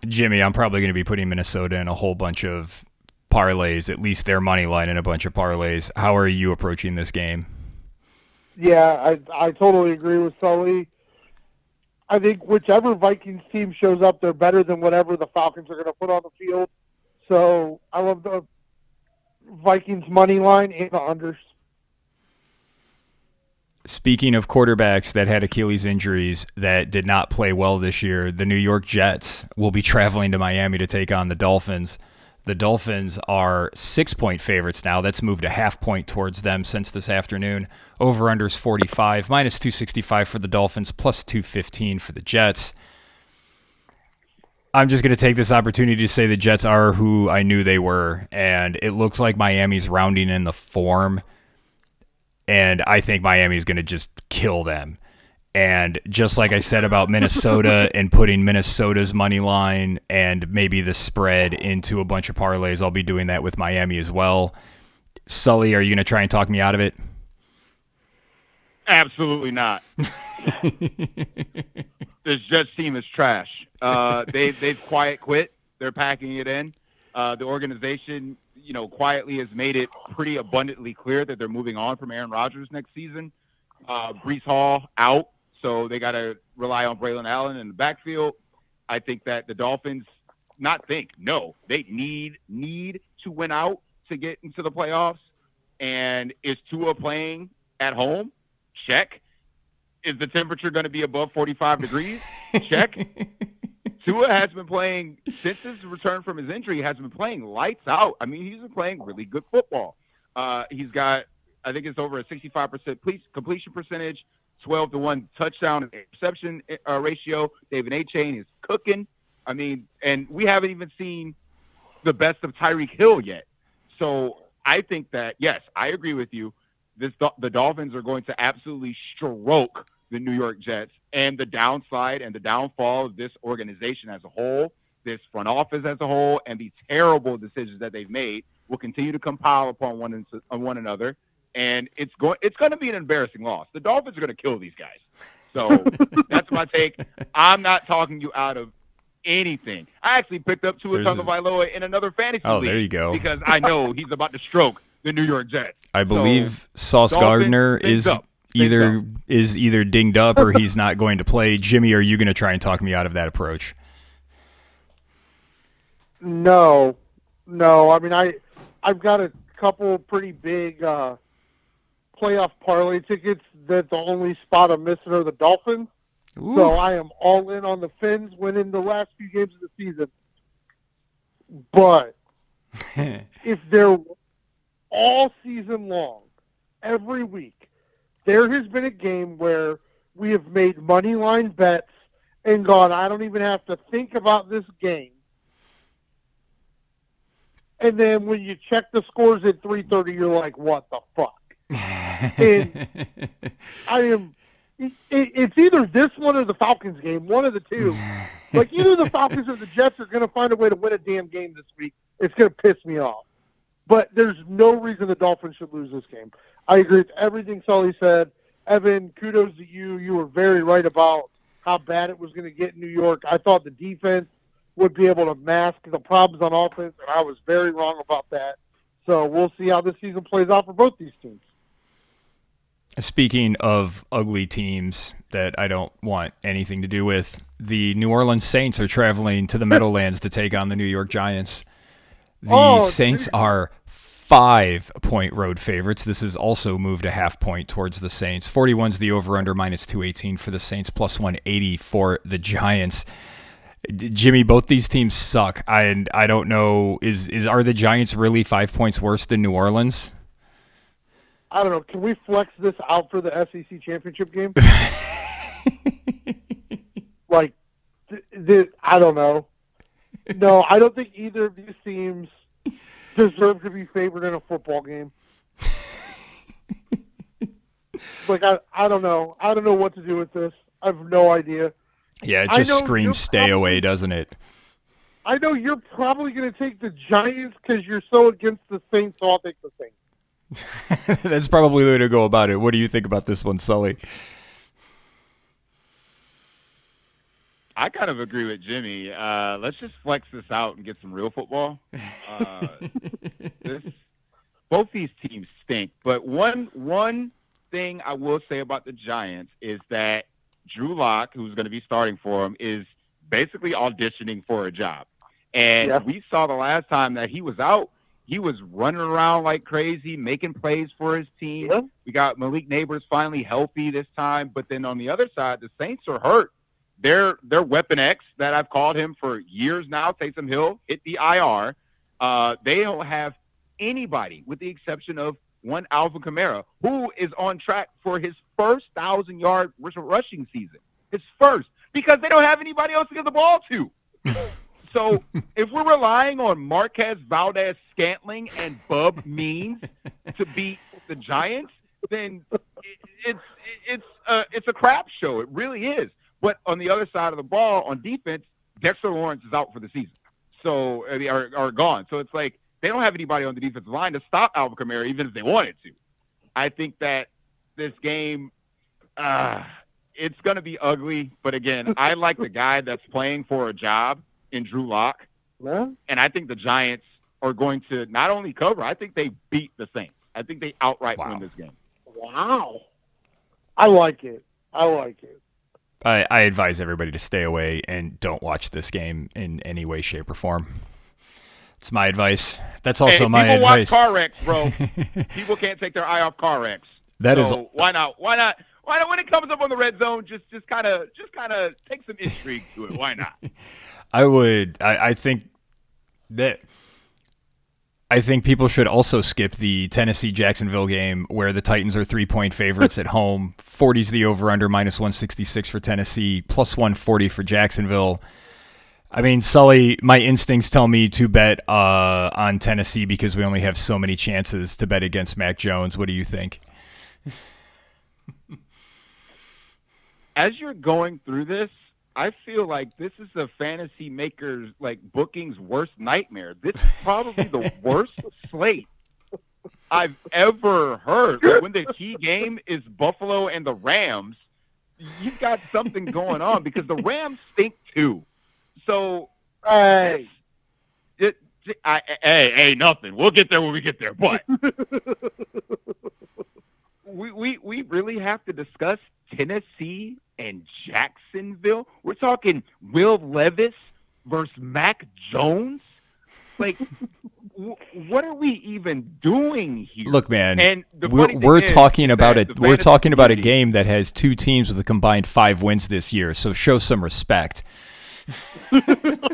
Jimmy, I'm probably going to be putting Minnesota in a whole bunch of parlays, at least their money line in a bunch of parlays. How are you approaching this game? Yeah, I totally agree with Sully. I think whichever Vikings team shows up, they're better than whatever the Falcons are going to put on the field. So I love the Vikings money line and the unders. Speaking of quarterbacks that had Achilles injuries that did not play well this year, the New York Jets will be traveling to Miami to take on the Dolphins. The Dolphins are 6-point favorites now. That's moved a half point towards them since this afternoon. Over-unders 45, minus 265 for the Dolphins, plus 215 for the Jets. I'm just going to take this opportunity to say the Jets are who I knew they were, and it looks like Miami's rounding in the form, and I think Miami's going to just kill them. And just like I said about Minnesota and putting Minnesota's money line and maybe the spread into a bunch of parlays, I'll be doing that with Miami as well. Sully, are you going to try and talk me out of it? Absolutely not. This Jets team is trash. They've quiet quit. They're packing it in. The organization, quietly has made it pretty abundantly clear that they're moving on from Aaron Rodgers next season. Breece Hall out. So they got to rely on Braylon Allen in the backfield. I think that the Dolphins they need to win out to get into the playoffs. And is Tua playing at home? Check. Is the temperature going to be above 45 degrees? Check. Tua has been playing, since his return from his injury, has been playing lights out. I mean, he's been playing really good football. He's got, I think it's over a 65% completion percentage, 12-1 touchdown and interception ratio. David A-Chain is cooking. I mean, and we haven't even seen the best of Tyreek Hill yet. So I think that, yes, I agree with you. The Dolphins are going to absolutely stroke the New York Jets, and the downside and the downfall of this organization as a whole, this front office as a whole, and the terrible decisions that they've made will continue to compile upon one another. And it's going to be an embarrassing loss. The Dolphins are going to kill these guys. So that's my take. I'm not talking you out of anything. I actually picked up Tua Tagovailoa in another fantasy league. There you go. Because I know he's about to stroke the New York Jets. I believe Sauce Gardner is either dinged up or he's not going to play. Jimmy, are you going to try and talk me out of that approach? No. I mean, I've got a couple pretty big playoff parlay tickets that the only spot I'm missing are the Dolphins. Ooh. So I am all in on the Fins winning the last few games of the season. But if they're all season long, every week, there has been a game where we have made money line bets and gone, I don't even have to think about this game. And then when you check the scores at 3:30, you're like, what the fuck? And it's either this one or the Falcons game, one of the two. Like, either the Falcons or the Jets are going to find a way to win a damn game this week. It's going to piss me off. But there's no reason the Dolphins should lose this game. I agree with everything Sully said. Evan, kudos to you. You were very right about how bad it was going to get in New York. I thought the defense would be able to mask the problems on offense, and I was very wrong about that. So we'll see how this season plays out for both these teams. Speaking of ugly teams that I don't want anything to do with, the New Orleans Saints are traveling to the Meadowlands to take on the New York Giants. The Saints are 5-point road favorites. This has also moved a half point towards the Saints. 41's the over-under, minus 218 for the Saints, plus 180 for the Giants. Jimmy, both these teams suck. I don't know. Are the Giants really 5 points worse than New Orleans? I don't know. Can we flex this out for the SEC championship game? Like, I don't know. No, I don't think either of these teams deserve to be favored in a football game. Like, I don't know. I don't know what to do with this. I have no idea. Yeah, it just screams stay away, doesn't it? I know you're probably going to take the Giants because you're so against the Saints, so I'll take the Saints. That's probably the way to go about it. What do you think about this one, Sully? I kind of agree with Jimmy. Let's just flex this out and get some real football. Both these teams stink. But one thing I will say about the Giants is that Drew Lock, who's going to be starting for him, is basically auditioning for a job. And we saw the last time that he was out, he was running around like crazy, making plays for his team. Yeah. We got Malik Neighbors finally healthy this time. But then on the other side, the Saints are hurt. Their Weapon X that I've called him for years now, Taysom Hill, hit the IR. They don't have anybody with the exception of one Alvin Kamara, who is on track for his first 1,000-yard rushing season. His first, because they don't have anybody else to give the ball to. So if we're relying on Marquez Valdez-Scantling and Bub Means to beat the Giants, then it's a crap show. It really is. But on the other side of the ball, on defense, Dexter Lawrence is out for the season. So they are gone. So it's like they don't have anybody on the defensive line to stop Alvin Kamara, even if they wanted to. I think that this game, it's going to be ugly. But, again, I like the guy that's playing for a job in Drew Lock. Yeah. And I think the Giants are going to not only cover, I think they beat the Saints. I think they outright win this game. Wow. I like it. I advise everybody to stay away and don't watch this game in any way, shape, or form. It's my advice. That's also my advice. People watch car wrecks, bro. People can't take their eye off car wrecks. Why not? Why not? When it comes up on the red zone, just kind of take some intrigue to it. Why not? I think people should also skip the Tennessee-Jacksonville game where the Titans are 3-point favorites at home. 40's the over-under, minus 166 for Tennessee, plus 140 for Jacksonville. I mean, Sully, my instincts tell me to bet on Tennessee because we only have so many chances to bet against Mac Jones. What do you think? As you're going through this, I feel like this is a fantasy maker's, booking's worst nightmare. This is probably the worst slate I've ever heard. When the key game is Buffalo and the Rams, you've got something going on because the Rams stink too. So, hey, nothing. We'll get there when we get there. But we really have to discuss Tennessee and Jacksonville. We're talking Will Levis versus Mac Jones. What are we even doing here? Look, man, and we're talking about a game that has two teams with a combined 5 wins this year. So show some respect.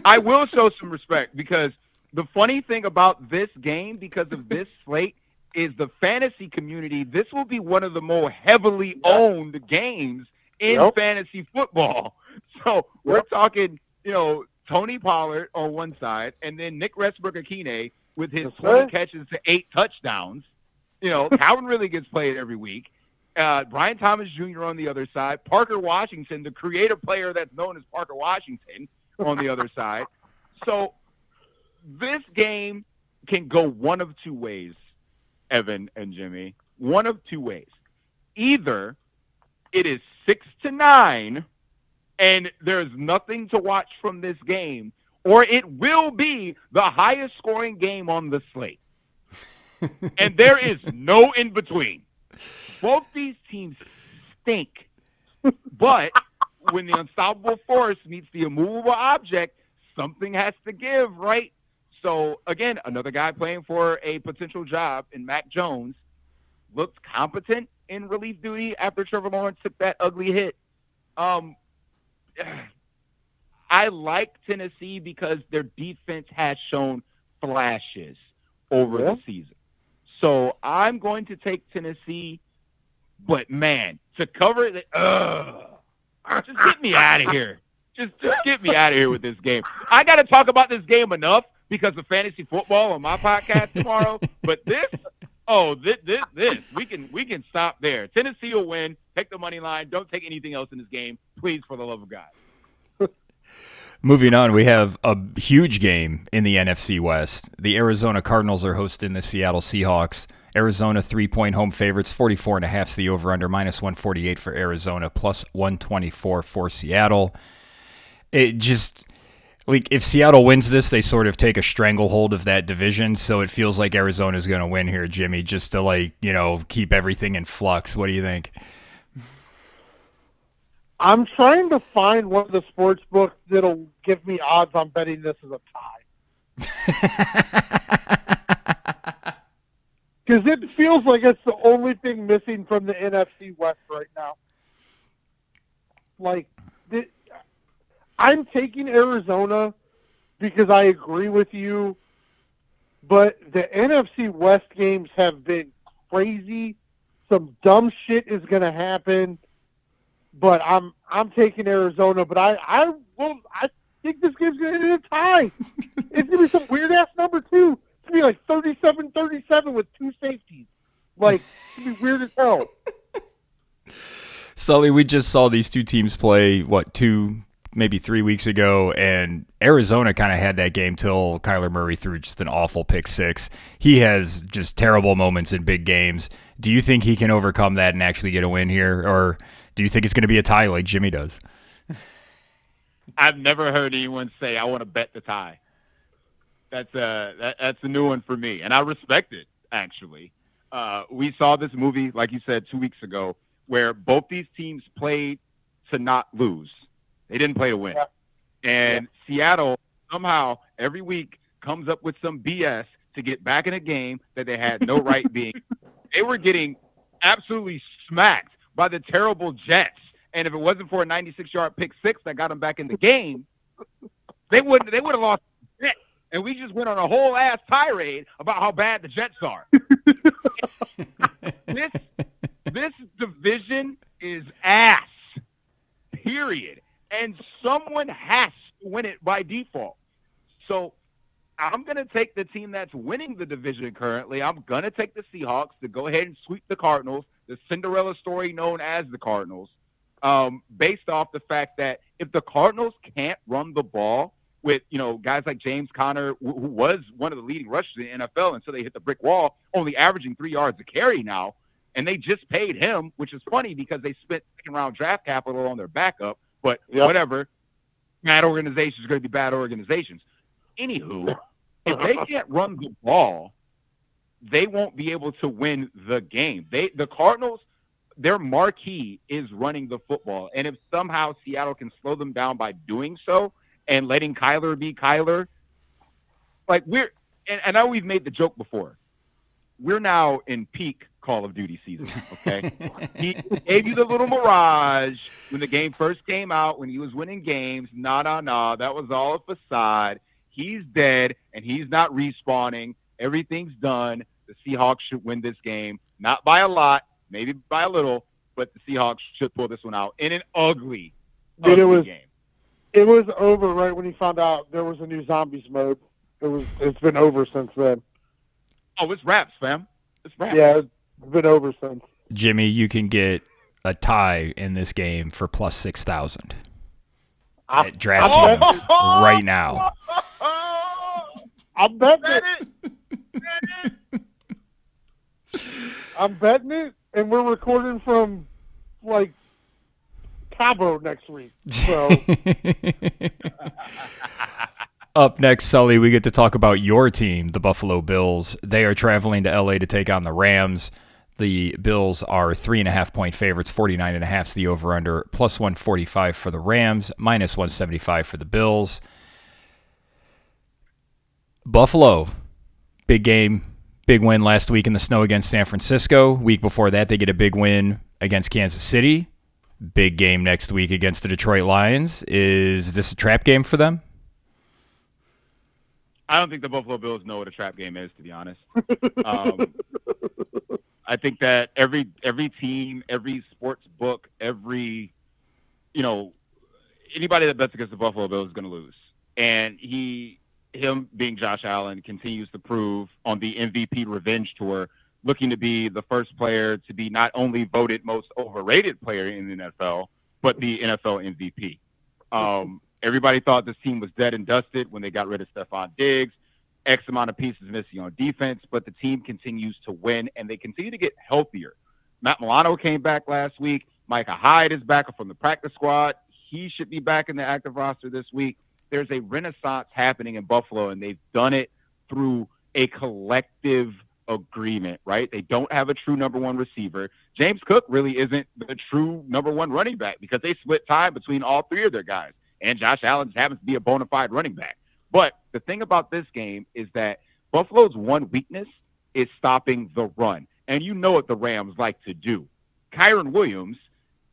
I will show some respect because the funny thing about this game, because of this slate, is the fantasy community. This will be one of the more heavily owned games in fantasy football. So we're talking, Tony Pollard on one side, and then Nick Westbrook-Akine with his 20 catches to 8 touchdowns. Calvin really gets played every week. Brian Thomas Jr. on the other side. Parker Washington, the creative player that's known as Parker Washington, on the other side. So this game can go one of two ways, Evan and Jimmy. One of two ways. Either it is 6-9 and there's nothing to watch from this game, or it will be the highest scoring game on the slate. And there is no in between. Both these teams stink. But when the unstoppable force meets the immovable object, something has to give, right? So, again, another guy playing for a potential job in Mac Jones looked competent in relief duty after Trevor Lawrence took that ugly hit. I like Tennessee because their defense has shown flashes over the season. So I'm going to take Tennessee, but, man, to cover it, just get me out of here. Just get me out of here with this game. I got to talk about this game enough because of fantasy football on my podcast tomorrow. But this, we can stop there. Tennessee will win. Take the money line. Don't take anything else in this game, please, for the love of God. Moving on, we have a huge game in the NFC West. The Arizona Cardinals are hosting the Seattle Seahawks. Arizona 3-point home favorites, 44.5 is the over-under, minus 148 for Arizona, plus 124 for Seattle. It just, if Seattle wins this, they sort of take a stranglehold of that division, so it feels like Arizona's going to win here, Jimmy, just to, keep everything in flux. What do you think? I'm trying to find one of the sports books that'll give me odds on betting this as a tie. Because it feels like it's the only thing missing from the NFC West right now. I'm taking Arizona because I agree with you, but the NFC West games have been crazy. Some dumb shit is going to happen. But I'm taking Arizona, but I think this game's going to end a tie. It's going to be some weird-ass number, too. It's going to be 37-37 with 2 safeties. It's going to be weird as hell. Sully, we just saw these two teams play, 2, maybe 3 weeks ago, and Arizona kind of had that game till Kyler Murray threw just an awful pick 6. He has just terrible moments in big games. Do you think he can overcome that and actually get a win here, or do you think it's going to be a tie like Jimmy does? I've never heard anyone say, I want to bet the tie. That's a new one for me, and I respect it, actually. We saw this movie, like you said, 2 weeks ago, where both these teams played to not lose. They didn't play to win. Yeah. And Seattle somehow every week comes up with some BS to get back in a game that they had no right being. They were getting absolutely smacked by the terrible Jets. And if it wasn't for a 96-yard pick six that got them back in the game, they would have lost the Jets. And we just went on a whole ass tirade about how bad the Jets are. This division is ass, period. And someone has to win it by default. So I'm going to take the team that's winning the division currently. I'm going to take the Seahawks to go ahead and sweep the Cardinals, the Cinderella story known as the Cardinals, based off the fact that if the Cardinals can't run the ball with, guys like James Conner, who was one of the leading rushers in the NFL until they hit the brick wall, only averaging 3 yards a carry now, and they just paid him, which is funny because they spent second-round draft capital on their backup, but whatever. Bad organizations are going to be bad organizations. Anywho, if they can't run the ball, they won't be able to win the game. The Cardinals, their marquee is running the football. And if somehow Seattle can slow them down by doing so and letting Kyler be Kyler, like and I know we've made the joke before. We're now in peak Call of Duty season, okay? He gave you the little mirage when the game first came out, when he was winning games. Nah, that was all a facade. He's dead, and he's not respawning. Everything's done. The Seahawks should win this game. Not by a lot, maybe by a little, but the Seahawks should pull this one out in an ugly game. It was over right when he found out there was a new zombies mode. It's been over since then. Oh, it's wraps, fam. It's wraps. Yeah, it's been over since. Jimmy, you can get a tie in this game for plus 6,000 at DraftKings right now. I'm betting it. I'm betting it, and we're recording from Cabo next week. So. Up next, Sully, we get to talk about your team, the Buffalo Bills. They are traveling to LA to take on the Rams. The Bills are 3.5-point favorites. 49.5 is the over-under. Plus 145 for the Rams. Minus 175 for the Bills. Buffalo, big game, big win last week in the snow against San Francisco. Week before that, they get a big win against Kansas City. Big game next week against the Detroit Lions. Is this a trap game for them? I don't think the Buffalo Bills know what a trap game is, to be honest. I think that every team, every sports book, anybody that bets against the Buffalo Bills is going to lose. And him being Josh Allen continues to prove on the MVP revenge tour, looking to be the first player to be not only voted most overrated player in the NFL, but the NFL MVP. Everybody thought this team was dead and dusted when they got rid of Stephon Diggs. X amount of pieces missing on defense, but the team continues to win, and they continue to get healthier. Matt Milano came back last week. Micah Hyde is back from the practice squad. He should be back in the active roster this week. There's a renaissance happening in Buffalo, and they've done it through a collective agreement, right? They don't have a true number one receiver. James Cook really isn't the true number one running back because they split time between all three of their guys. And Josh Allen just happens to be a bona fide running back. But the thing about this game is that Buffalo's one weakness is stopping the run. And you know what the Rams like to do. Kyron Williams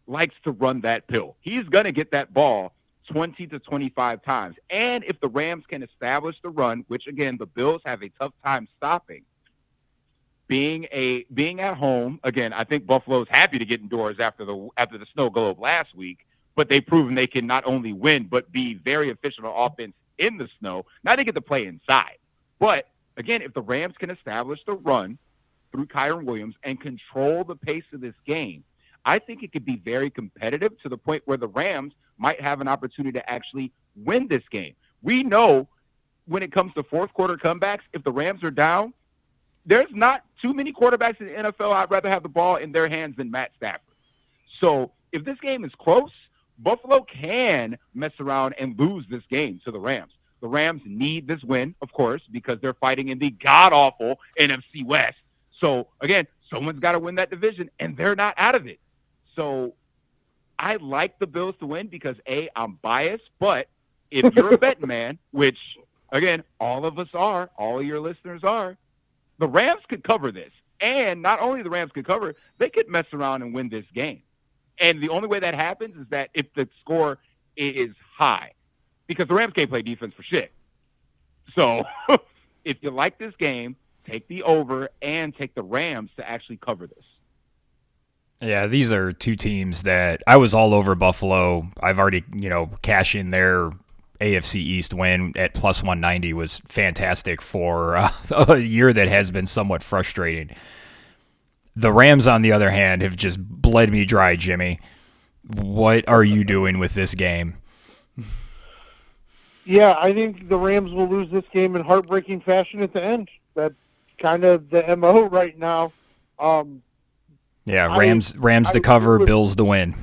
likes to run that pill. He's going to get that ball 20 to 25 times. And if the Rams can establish the run, which, again, the Bills have a tough time stopping, being at home, again, I think Buffalo's happy to get indoors after the snow globe last week. But they've proven they can not only win, but be very efficient on offense in the snow. Now they get to play inside. But, again, if the Rams can establish the run through Kyron Williams and control the pace of this game, I think it could be very competitive to the point where the Rams might have an opportunity to actually win this game. We know when it comes to fourth quarter comebacks, if the Rams are down, there's not too many quarterbacks in the NFL I'd rather have the ball in their hands than Matt Stafford. So if this game is close, Buffalo can mess around and lose this game to the Rams. The Rams need this win, of course, because they're fighting in the god-awful NFC West. So, again, someone's got to win that division, and they're not out of it. So I like the Bills to win because, A, I'm biased, but if you're a betting man, which, again, all of us are, all of your listeners are, the Rams could cover this. And not only the Rams could cover, they could mess around and win this game. And the only way that happens is that if the score is high, because the Rams can't play defense for shit. So if you like this game, take the over and take the Rams to actually cover this. Yeah, these are two teams that I was all over Buffalo. I've already, cash in their AFC East win at plus 190 was fantastic for a year that has been somewhat frustrating. The Rams, on the other hand, have just bled me dry, Jimmy. What are you doing with this game? Yeah, I think the Rams will lose this game in heartbreaking fashion at the end. That's kind of the MO right now. Rams to cover, Bills to win.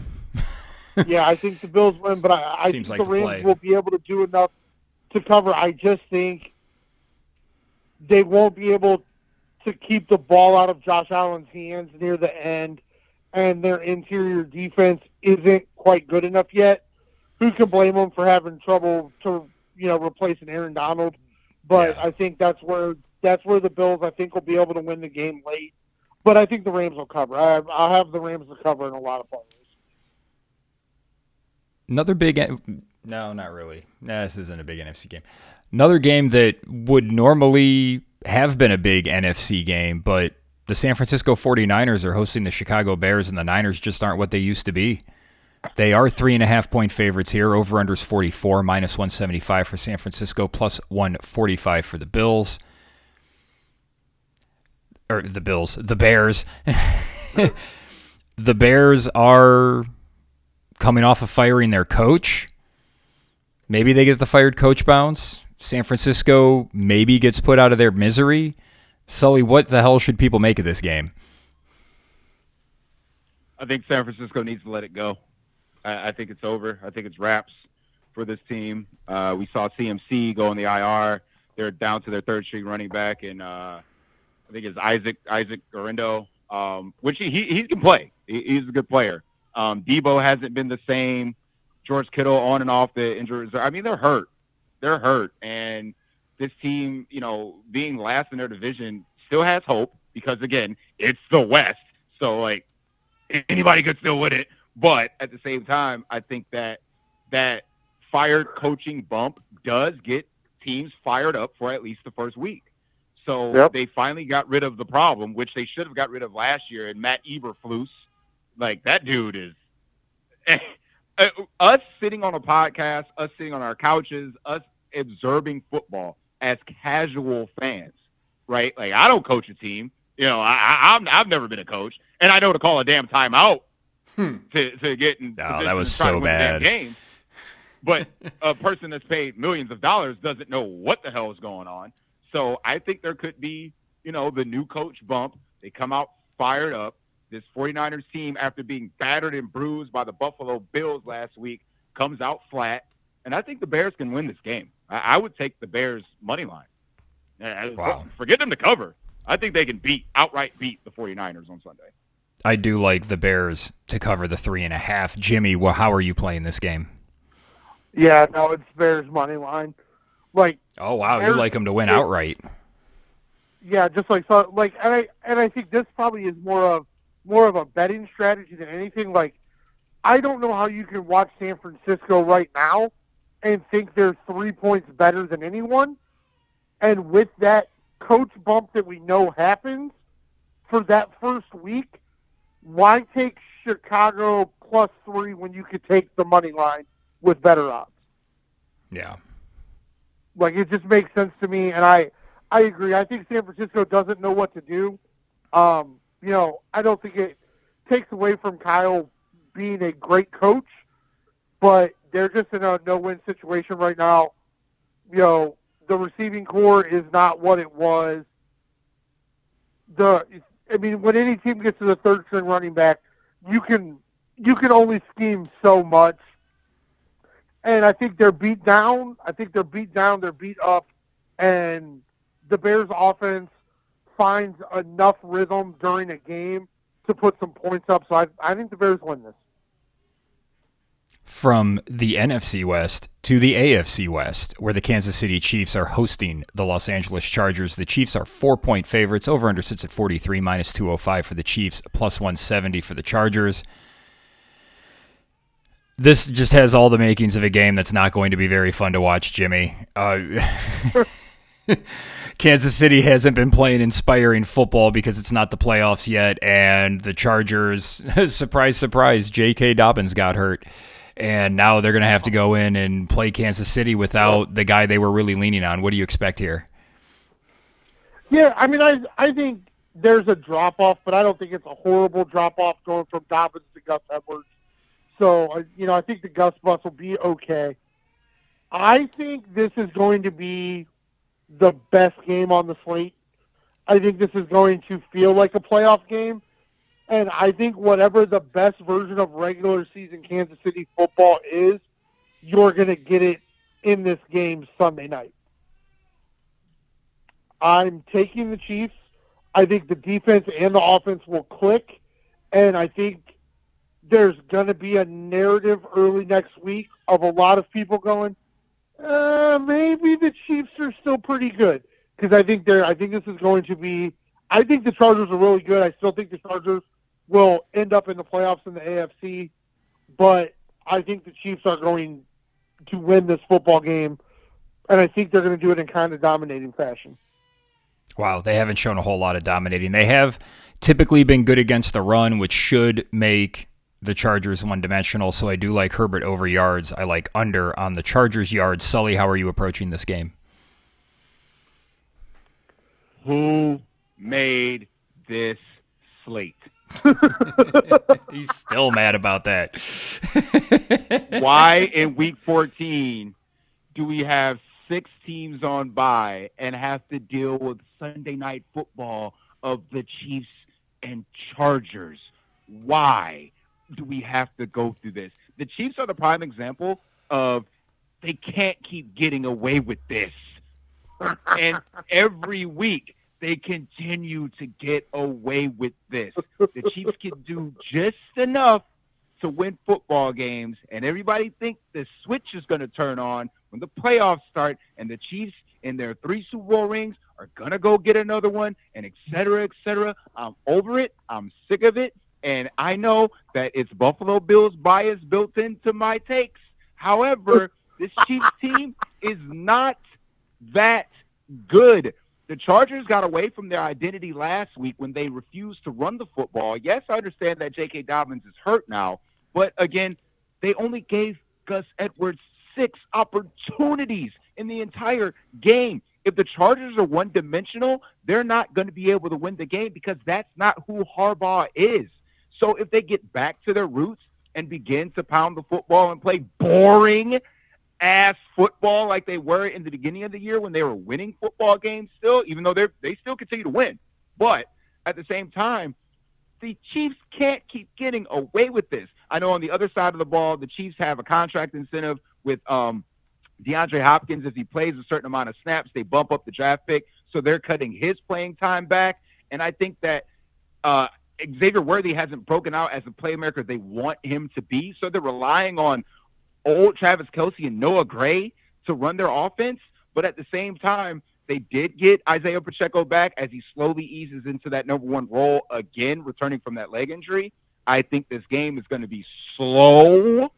Yeah, I think the Bills win, but I think the Rams will be able to do enough to cover. I just think they won't be able to keep the ball out of Josh Allen's hands near the end, and their interior defense isn't quite good enough yet. Who can blame them for having trouble to, replace an Aaron Donald? But I think that's where the Bills, I think, will be able to win the game late. But I think the Rams will cover. I'll have the Rams to cover in a lot of plays. Another big... No, not really. No, this isn't a big NFC game. Another game that would normally have been a big NFC game, but the San Francisco 49ers are hosting the Chicago Bears, and the Niners just aren't what they used to be. They are 3.5-point favorites here. Over-under's 44, minus 175 for San Francisco, plus 145 for the Bills. Or the Bills. The Bears. The Bears are coming off of firing their coach. Maybe they get the fired coach bounce. San Francisco maybe gets put out of their misery. Sully, what the hell should people make of this game? I think San Francisco needs to let it go. I think it's over. I think it's wraps for this team. We saw CMC go on the IR. They're down to their third-string running back, and I think it's Isaac Orindo, which he can play. He's a good player. Debo hasn't been the same. George Kittle on and off the injuries. I mean, they're hurt. They're hurt. And this team, being last in their division still has hope because, again, it's the West. So, anybody could still win it. But at the same time, I think that fired coaching bump does get teams fired up for at least the first week. So They finally got rid of the problem, which they should have got rid of last year, and Matt Eberflus. That dude is us sitting on a podcast, us sitting on our couches, us observing football as casual fans, right? I don't coach a team. I've never been a coach, and I know to call a damn timeout to get in. No, that was so bad. Game. But a person that's paid millions of dollars doesn't know what the hell is going on. So I think there could be, the new coach bump. They come out fired up. This 49ers team, after being battered and bruised by the Buffalo Bills last week, comes out flat. And I think the Bears can win this game. I would take the Bears' money line. Wow. Forget them to cover. I think they can outright beat the 49ers on Sunday. I do like the Bears to cover the 3.5. Jimmy, how are you playing this game? Yeah, no, it's Bears' money line. Oh wow, you like them to win outright. Yeah, just and I think this probably is more of a betting strategy than anything. I don't know how you can watch San Francisco right now and think they're 3 points better than anyone. And with that coach bump that we know happens for that first week, why take Chicago +3 when you could take the money line with better odds? Yeah. It just makes sense to me, and I agree. I think San Francisco doesn't know what to do. I don't think it takes away from Kyle being a great coach, but they're just in a no-win situation right now. The receiving core is not what it was. When any team gets to the third-string running back, you can only scheme so much. And I think they're beat down. They're beat up, and the Bears' offense finds enough rhythm during a game to put some points up. So I think the Bears win this. From the NFC West to the AFC West, where the Kansas City Chiefs are hosting the Los Angeles Chargers. The Chiefs are 4-point favorites. Over-under sits at 43, minus 205 for the Chiefs, plus 170 for the Chargers. This just has all the makings of a game that's not going to be very fun to watch, Jimmy. Kansas City hasn't been playing inspiring football because it's not the playoffs yet, and the Chargers, surprise, surprise, J.K. Dobbins got hurt. And now they're going to have to go in and play Kansas City without the guy they were really leaning on. What do you expect here? Yeah, I mean, I think there's a drop-off, but I don't think it's a horrible drop-off going from Dobbins to Gus Edwards. So, I think the Gus bus will be okay. I think this is going to be the best game on the slate. I think this is going to feel like a playoff game. And I think whatever the best version of regular season Kansas City football is, you're going to get it in this game Sunday night. I'm taking the Chiefs. I think the defense and the offense will click. And I think there's going to be a narrative early next week of a lot of people going, maybe the Chiefs are still pretty good. Because I think this is going to be, I think the Chargers are really good. I still think the Chargers will end up in the playoffs in the AFC, but I think the Chiefs are going to win this football game, and I think they're going to do it in kind of dominating fashion. Wow, they haven't shown a whole lot of dominating. They have typically been good against the run, which should make the Chargers one-dimensional, so I do like Herbert over yards. I like under on the Chargers yards. Sully, how are you approaching this game? Who made this slate? He's still mad about that. Why in week 14 do we have 6 teams on bye and have to deal with Sunday night football of the Chiefs and Chargers? Why do we have to go through this? The Chiefs are the prime example of they can't keep getting away with this. And every week they continue to get away with this. The Chiefs can do just enough to win football games, and everybody thinks the switch is going to turn on when the playoffs start, and the Chiefs in their 3 Super Bowl rings are going to go get another one, and et cetera, et cetera. I'm over it. I'm sick of it, and I know that it's Buffalo Bills bias built into my takes. However, this Chiefs team is not that good. The Chargers got away from their identity last week when they refused to run the football. Yes, I understand that J.K. Dobbins is hurt now, but again, they only gave Gus Edwards 6 opportunities in the entire game. If the Chargers are one-dimensional, they're not going to be able to win the game because that's not who Harbaugh is. So if they get back to their roots and begin to pound the football and play boring ass football like they were in the beginning of the year when they were winning football games still, even though they still continue to win. But at the same time, the Chiefs can't keep getting away with this. I know on the other side of the ball, the Chiefs have a contract incentive with DeAndre Hopkins. If he plays a certain amount of snaps, they bump up the draft pick. So they're cutting his playing time back. And I think that Xavier Worthy hasn't broken out as a playmaker they want him to be. So they're relying on old Travis Kelce and Noah Gray to run their offense. But at the same time, they did get Isaiah Pacheco back as he slowly eases into that number 1 role again, returning from that leg injury. I think this game is going to be slow,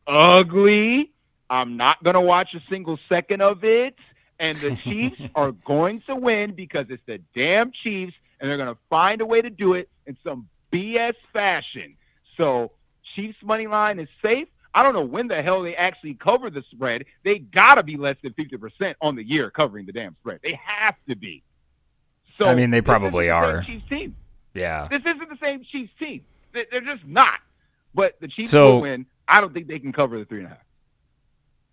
ugly. I'm not going to watch a single second of it. And the Chiefs are going to win because it's the damn Chiefs, and they're going to find a way to do it in some BS fashion. So Chiefs money line is safe. I don't know when the hell they actually cover the spread. They got to be less than 50% on the year covering the damn spread. They have to be. So I mean, they probably are. Chiefs team. Yeah. This isn't the same Chiefs team. They're just not. But the Chiefs will win. I don't think they can cover the 3.5.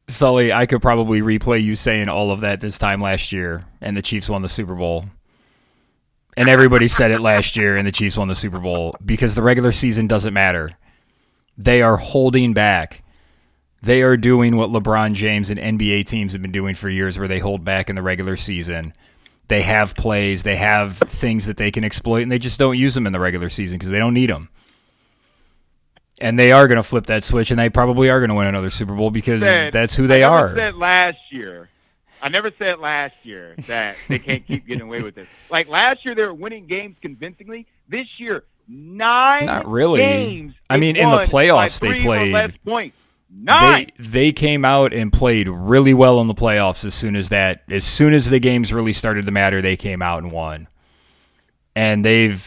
Sully, I could probably replay you saying all of that this time last year, and the Chiefs won the Super Bowl. And everybody said it last year, and the Chiefs won the Super Bowl because the regular season doesn't matter. They are holding back. They are doing what LeBron James and NBA teams have been doing for years, where they hold back in the regular season. They have plays. They have things that they can exploit, and they just don't use them in the regular season because they don't need them. And they are going to flip that switch, and they probably are going to win another Super Bowl because that's who they are. I never said last year that they can't keep getting away with this. Like last year, they were winning games convincingly. This year, 9 Not really. games. I mean, in the playoffs, they played. Less points. 9. They came out and played really well in the playoffs as soon as the games really started to matter. They came out and won. And they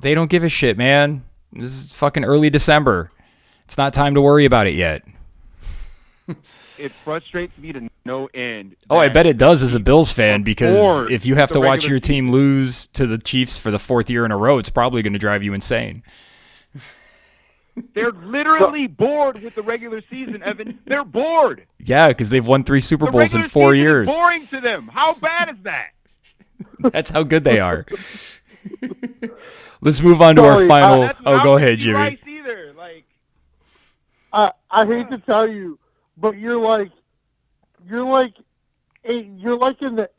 don't give a shit, man. This is fucking early December. It's not time to worry about it yet. It frustrates me to no end. Oh, I bet it does as a Bills fan, because if you have to watch your team season lose to the Chiefs for the 4th year in a row, it's probably going to drive you insane. They're literally bored with the regular season, Evan. They're bored. Yeah, because they've won 3 Super Bowls in 4 years. Is boring to them. How bad is that? That's how good they are. Let's move on to our final. Go ahead, Jimmy. Rice either. Like, I hate to tell you, but you're like in the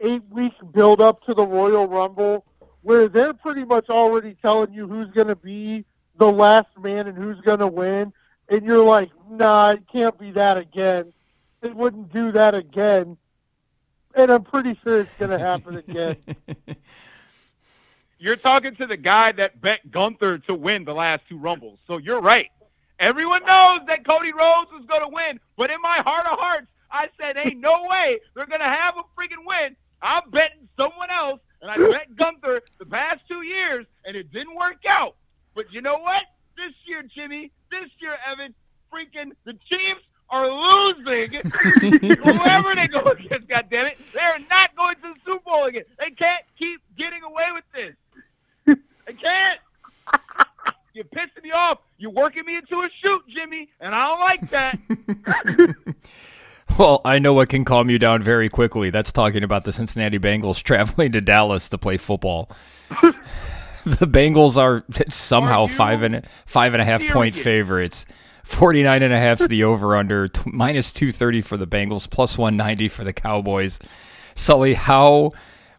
8-week build up to the Royal Rumble, where they're pretty much already telling you who's going to be the last man and who's going to win, and you're like, nah, it can't be that again. They wouldn't do that again, and I'm pretty sure it's going to happen again. You're talking to the guy that bet Gunther to win the last 2 Rumbles, so you're right. Everyone knows that Cody Rhodes was going to win, but in my heart of hearts, I said, ain't no way they're going to have a freaking win. I'm betting someone else, and I bet Gunther the past 2 years, and it didn't work out. But you know what? This year, Jimmy, Evan, freaking the Chiefs are losing. Whoever they go against, goddammit, they're not going to the Super Bowl again. They can't keep getting away with this. They can't. You're pissing me off. You're working me into a shoot, Jimmy, and I don't like that. Well, I know what can calm you down very quickly. That's talking about the Cincinnati Bengals traveling to Dallas to play football. The Bengals are somehow 5.5 point favorites. 49.5 is the over-under. Minus 230 for the Bengals. Plus 190 for the Cowboys. Sully,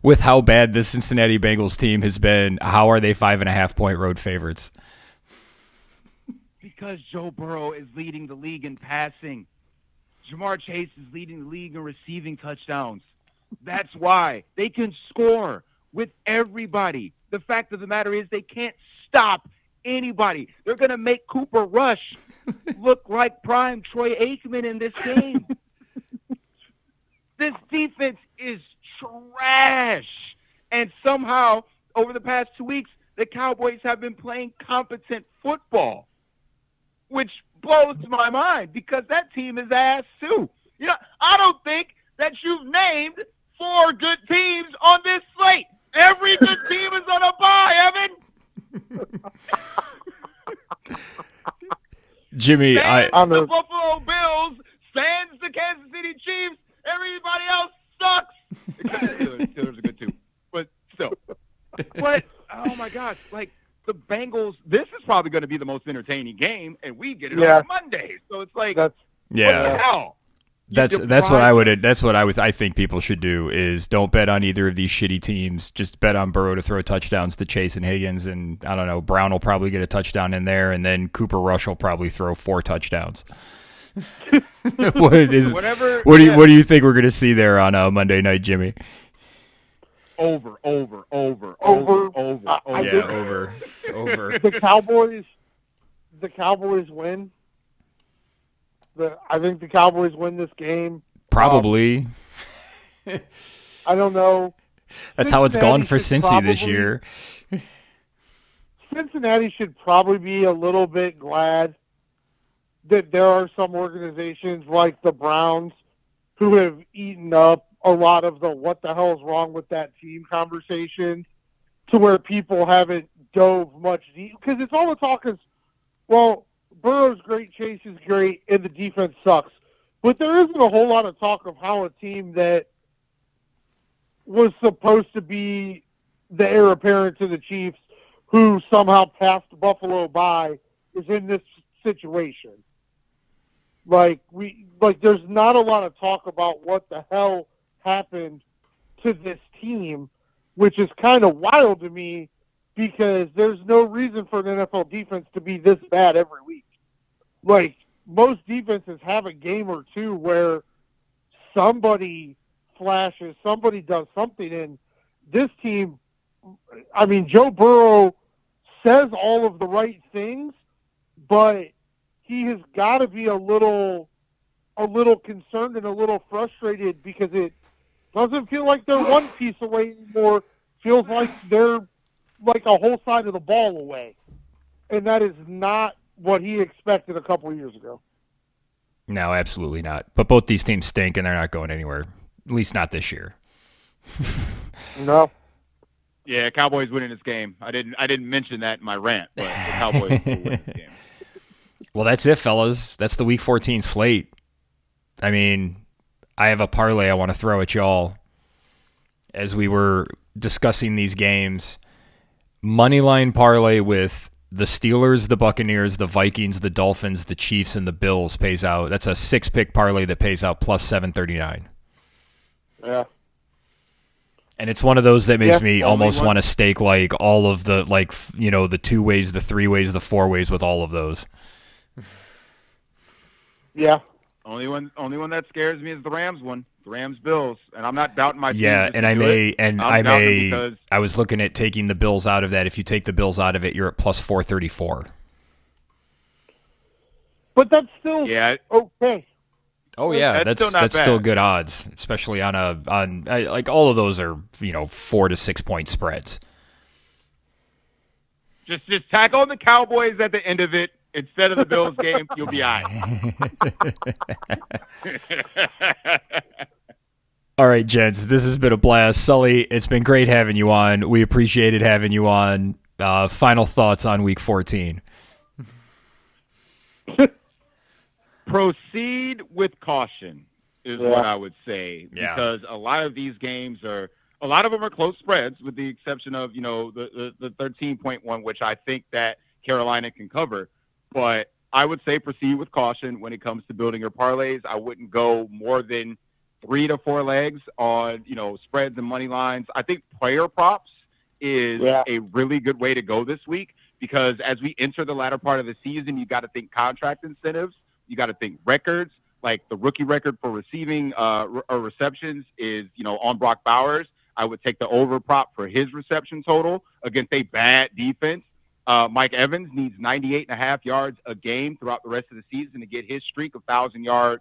with how bad this Cincinnati Bengals team has been, how are they 5.5 point road favorites? Because Joe Burrow is leading the league in passing. Jamar Chase is leading the league in receiving touchdowns. That's why. They can score with everybody. The fact of the matter is they can't stop anybody. They're going to make Cooper Rush look like prime Troy Aikman in this game. This defense is trash. And somehow, over the past 2 weeks, the Cowboys have been playing competent football, which blows my mind because that team is ass too. You know, I don't think that you've named 4 good teams on this slate. Every good team is on a bye, Evan. Jimmy, the Buffalo Bills, stands the Kansas City Chiefs. Everybody else sucks. Steelers are good too, but still. But oh my gosh, like the Bengals. This is probably going to be the most entertaining game, and we get it on Monday. So it's like, what the hell? That's what I think people should do is don't bet on either of these shitty teams. Just bet on Burrow to throw touchdowns to Chase and Higgins, and I don't know, Brown will probably get a touchdown in there, and then Cooper Rush will probably throw 4 touchdowns. What do you think we're going to see there on Monday night, Jimmy? Over. Yeah, over. The Cowboys win. I think the Cowboys win this game. Probably. I don't know. That's how it's gone for Cincy this year. Cincinnati should probably be a little bit glad that there are some organizations like the Browns who have eaten up a lot of the what the hell is wrong with that team conversation to where people haven't dove much deep. Because it's all the talk is, well, Burrow's great, Chase is great, and the defense sucks. But there isn't a whole lot of talk of how a team that was supposed to be the heir apparent to the Chiefs, who somehow passed Buffalo by, is in this situation. There's not a lot of talk about what the hell happened to this team, which is kind of wild to me because there's no reason for an NFL defense to be this bad every week. Like, most defenses have a game or two where somebody flashes, somebody does something, and this team, I mean, Joe Burrow says all of the right things, but he has got to be a little concerned and a little frustrated because it doesn't feel like they're one piece away anymore. Feels like they're like a whole side of the ball away. And that is not what he expected a couple of years ago. No, absolutely not. But both these teams stink, and they're not going anywhere. At least not this year. No. Yeah, Cowboys winning this game. I didn't mention that in my rant, but the Cowboys will win this game. Well, that's it, fellas. That's the Week 14 slate. I mean, I have a parlay I want to throw at y'all as we were discussing these games. Moneyline parlay with the Steelers, the Buccaneers, the Vikings, the Dolphins, the Chiefs, and the Bills pays out. That's a 6-pick parlay that pays out plus 739. Yeah. And it's one of those that makes me almost want to stake like all of the, like, you know, the 2 ways, the 3 ways, the 4 ways with all of those. Yeah. Only one that scares me is the Rams one. The Rams Bills, and I'm not doubting my team. Yeah, and I was looking at taking the Bills out of that. If you take the Bills out of it, you're at plus 434. But that's still okay. Oh yeah, that's still good odds, especially on like all of those are 4 to 6 point spreads. Just tack on the Cowboys at the end of it instead of the Bills game. You'll be all right. All right, gents, this has been a blast. Sully, it's been great having you on. We appreciated having you on. Final thoughts on Week 14. Proceed with caution is what I would say, because a lot of these games a lot of them are close spreads, with the exception of the 13.1, which I think that Carolina can cover. But I would say proceed with caution when it comes to building your parlays. I wouldn't go more than 3 to 4 legs on spreads and money lines. I think player props is a really good way to go this week, because as we enter the latter part of the season, you got to think contract incentives. You got to think records, like the rookie record for receiving or receptions is, on Brock Bowers. I would take the over prop for his reception total against a bad defense. Mike Evans needs 98.5 yards a game throughout the rest of the season to get his streak of 1,000-yard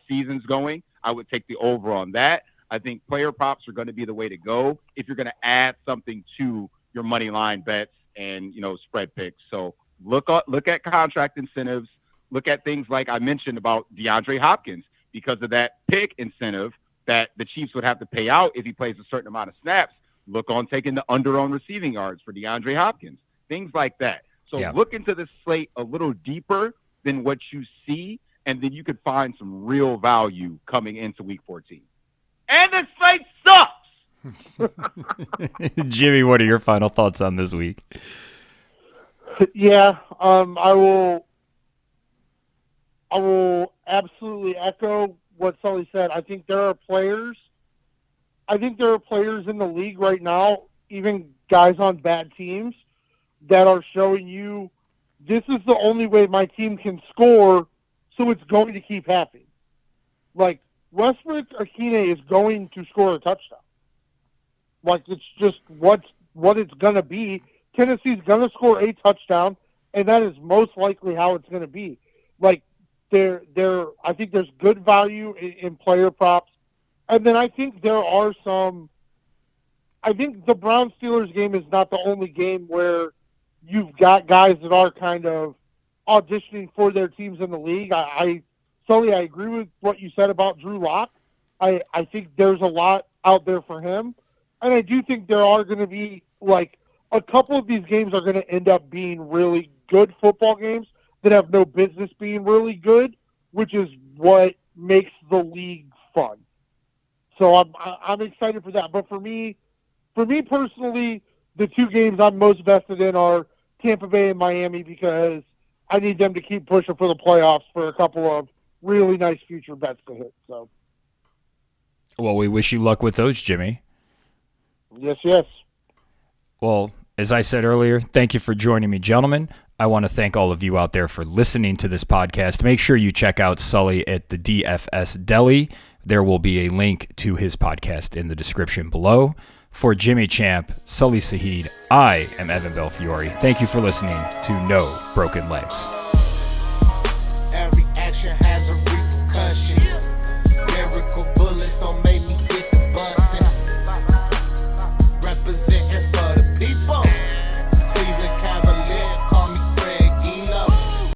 seasons going. I would take the over on that. I think player props are going to be the way to go if you're going to add something to your money line bets and, spread picks. So look at contract incentives. Look at things like I mentioned about DeAndre Hopkins, because of that pick incentive that the Chiefs would have to pay out if he plays a certain amount of snaps. Look on taking the under on receiving yards for DeAndre Hopkins, things like that. So look into this slate a little deeper than what you see, and then you could find some real value coming into Week 14. And the slate sucks! Jimmy, what are your final thoughts on this week? Yeah, I will absolutely echo what Sully said. I think there are players in the league right now, even guys on bad teams, that are showing you this is the only way my team can score, so it's going to keep happening. Like, Westbrook-Akine is going to score a touchdown. Like, it's just what it's going to be. Tennessee's going to score a touchdown, and that is most likely how it's going to be. Like, I think there's good value in player props. And then I think there are I think the Browns-Steelers game is not the only game where you've got guys that are kind of auditioning for their teams in the league. Sully, I agree with what you said about Drew Lock. I think there's a lot out there for him. And I do think there are going to be, like, a couple of these games are going to end up being really good football games that have no business being really good, which is what makes the league fun. So I'm excited for that. But for me personally, the 2 games I'm most vested in are Tampa Bay and Miami, because I need them to keep pushing for the playoffs for a couple of really nice future bets to hit. So, well, we wish you luck with those, Jimmy. Yes. Well, As I said earlier, thank you for joining me, gentlemen. I want to thank all of you out there for listening to this podcast. Make sure you check out Sully at the DFS Deli. There will be a link to his podcast in the description below. For Jimmy Champ, Sully Sahid, I am Evan Belfiore. Thank you for listening to No Broken Legs.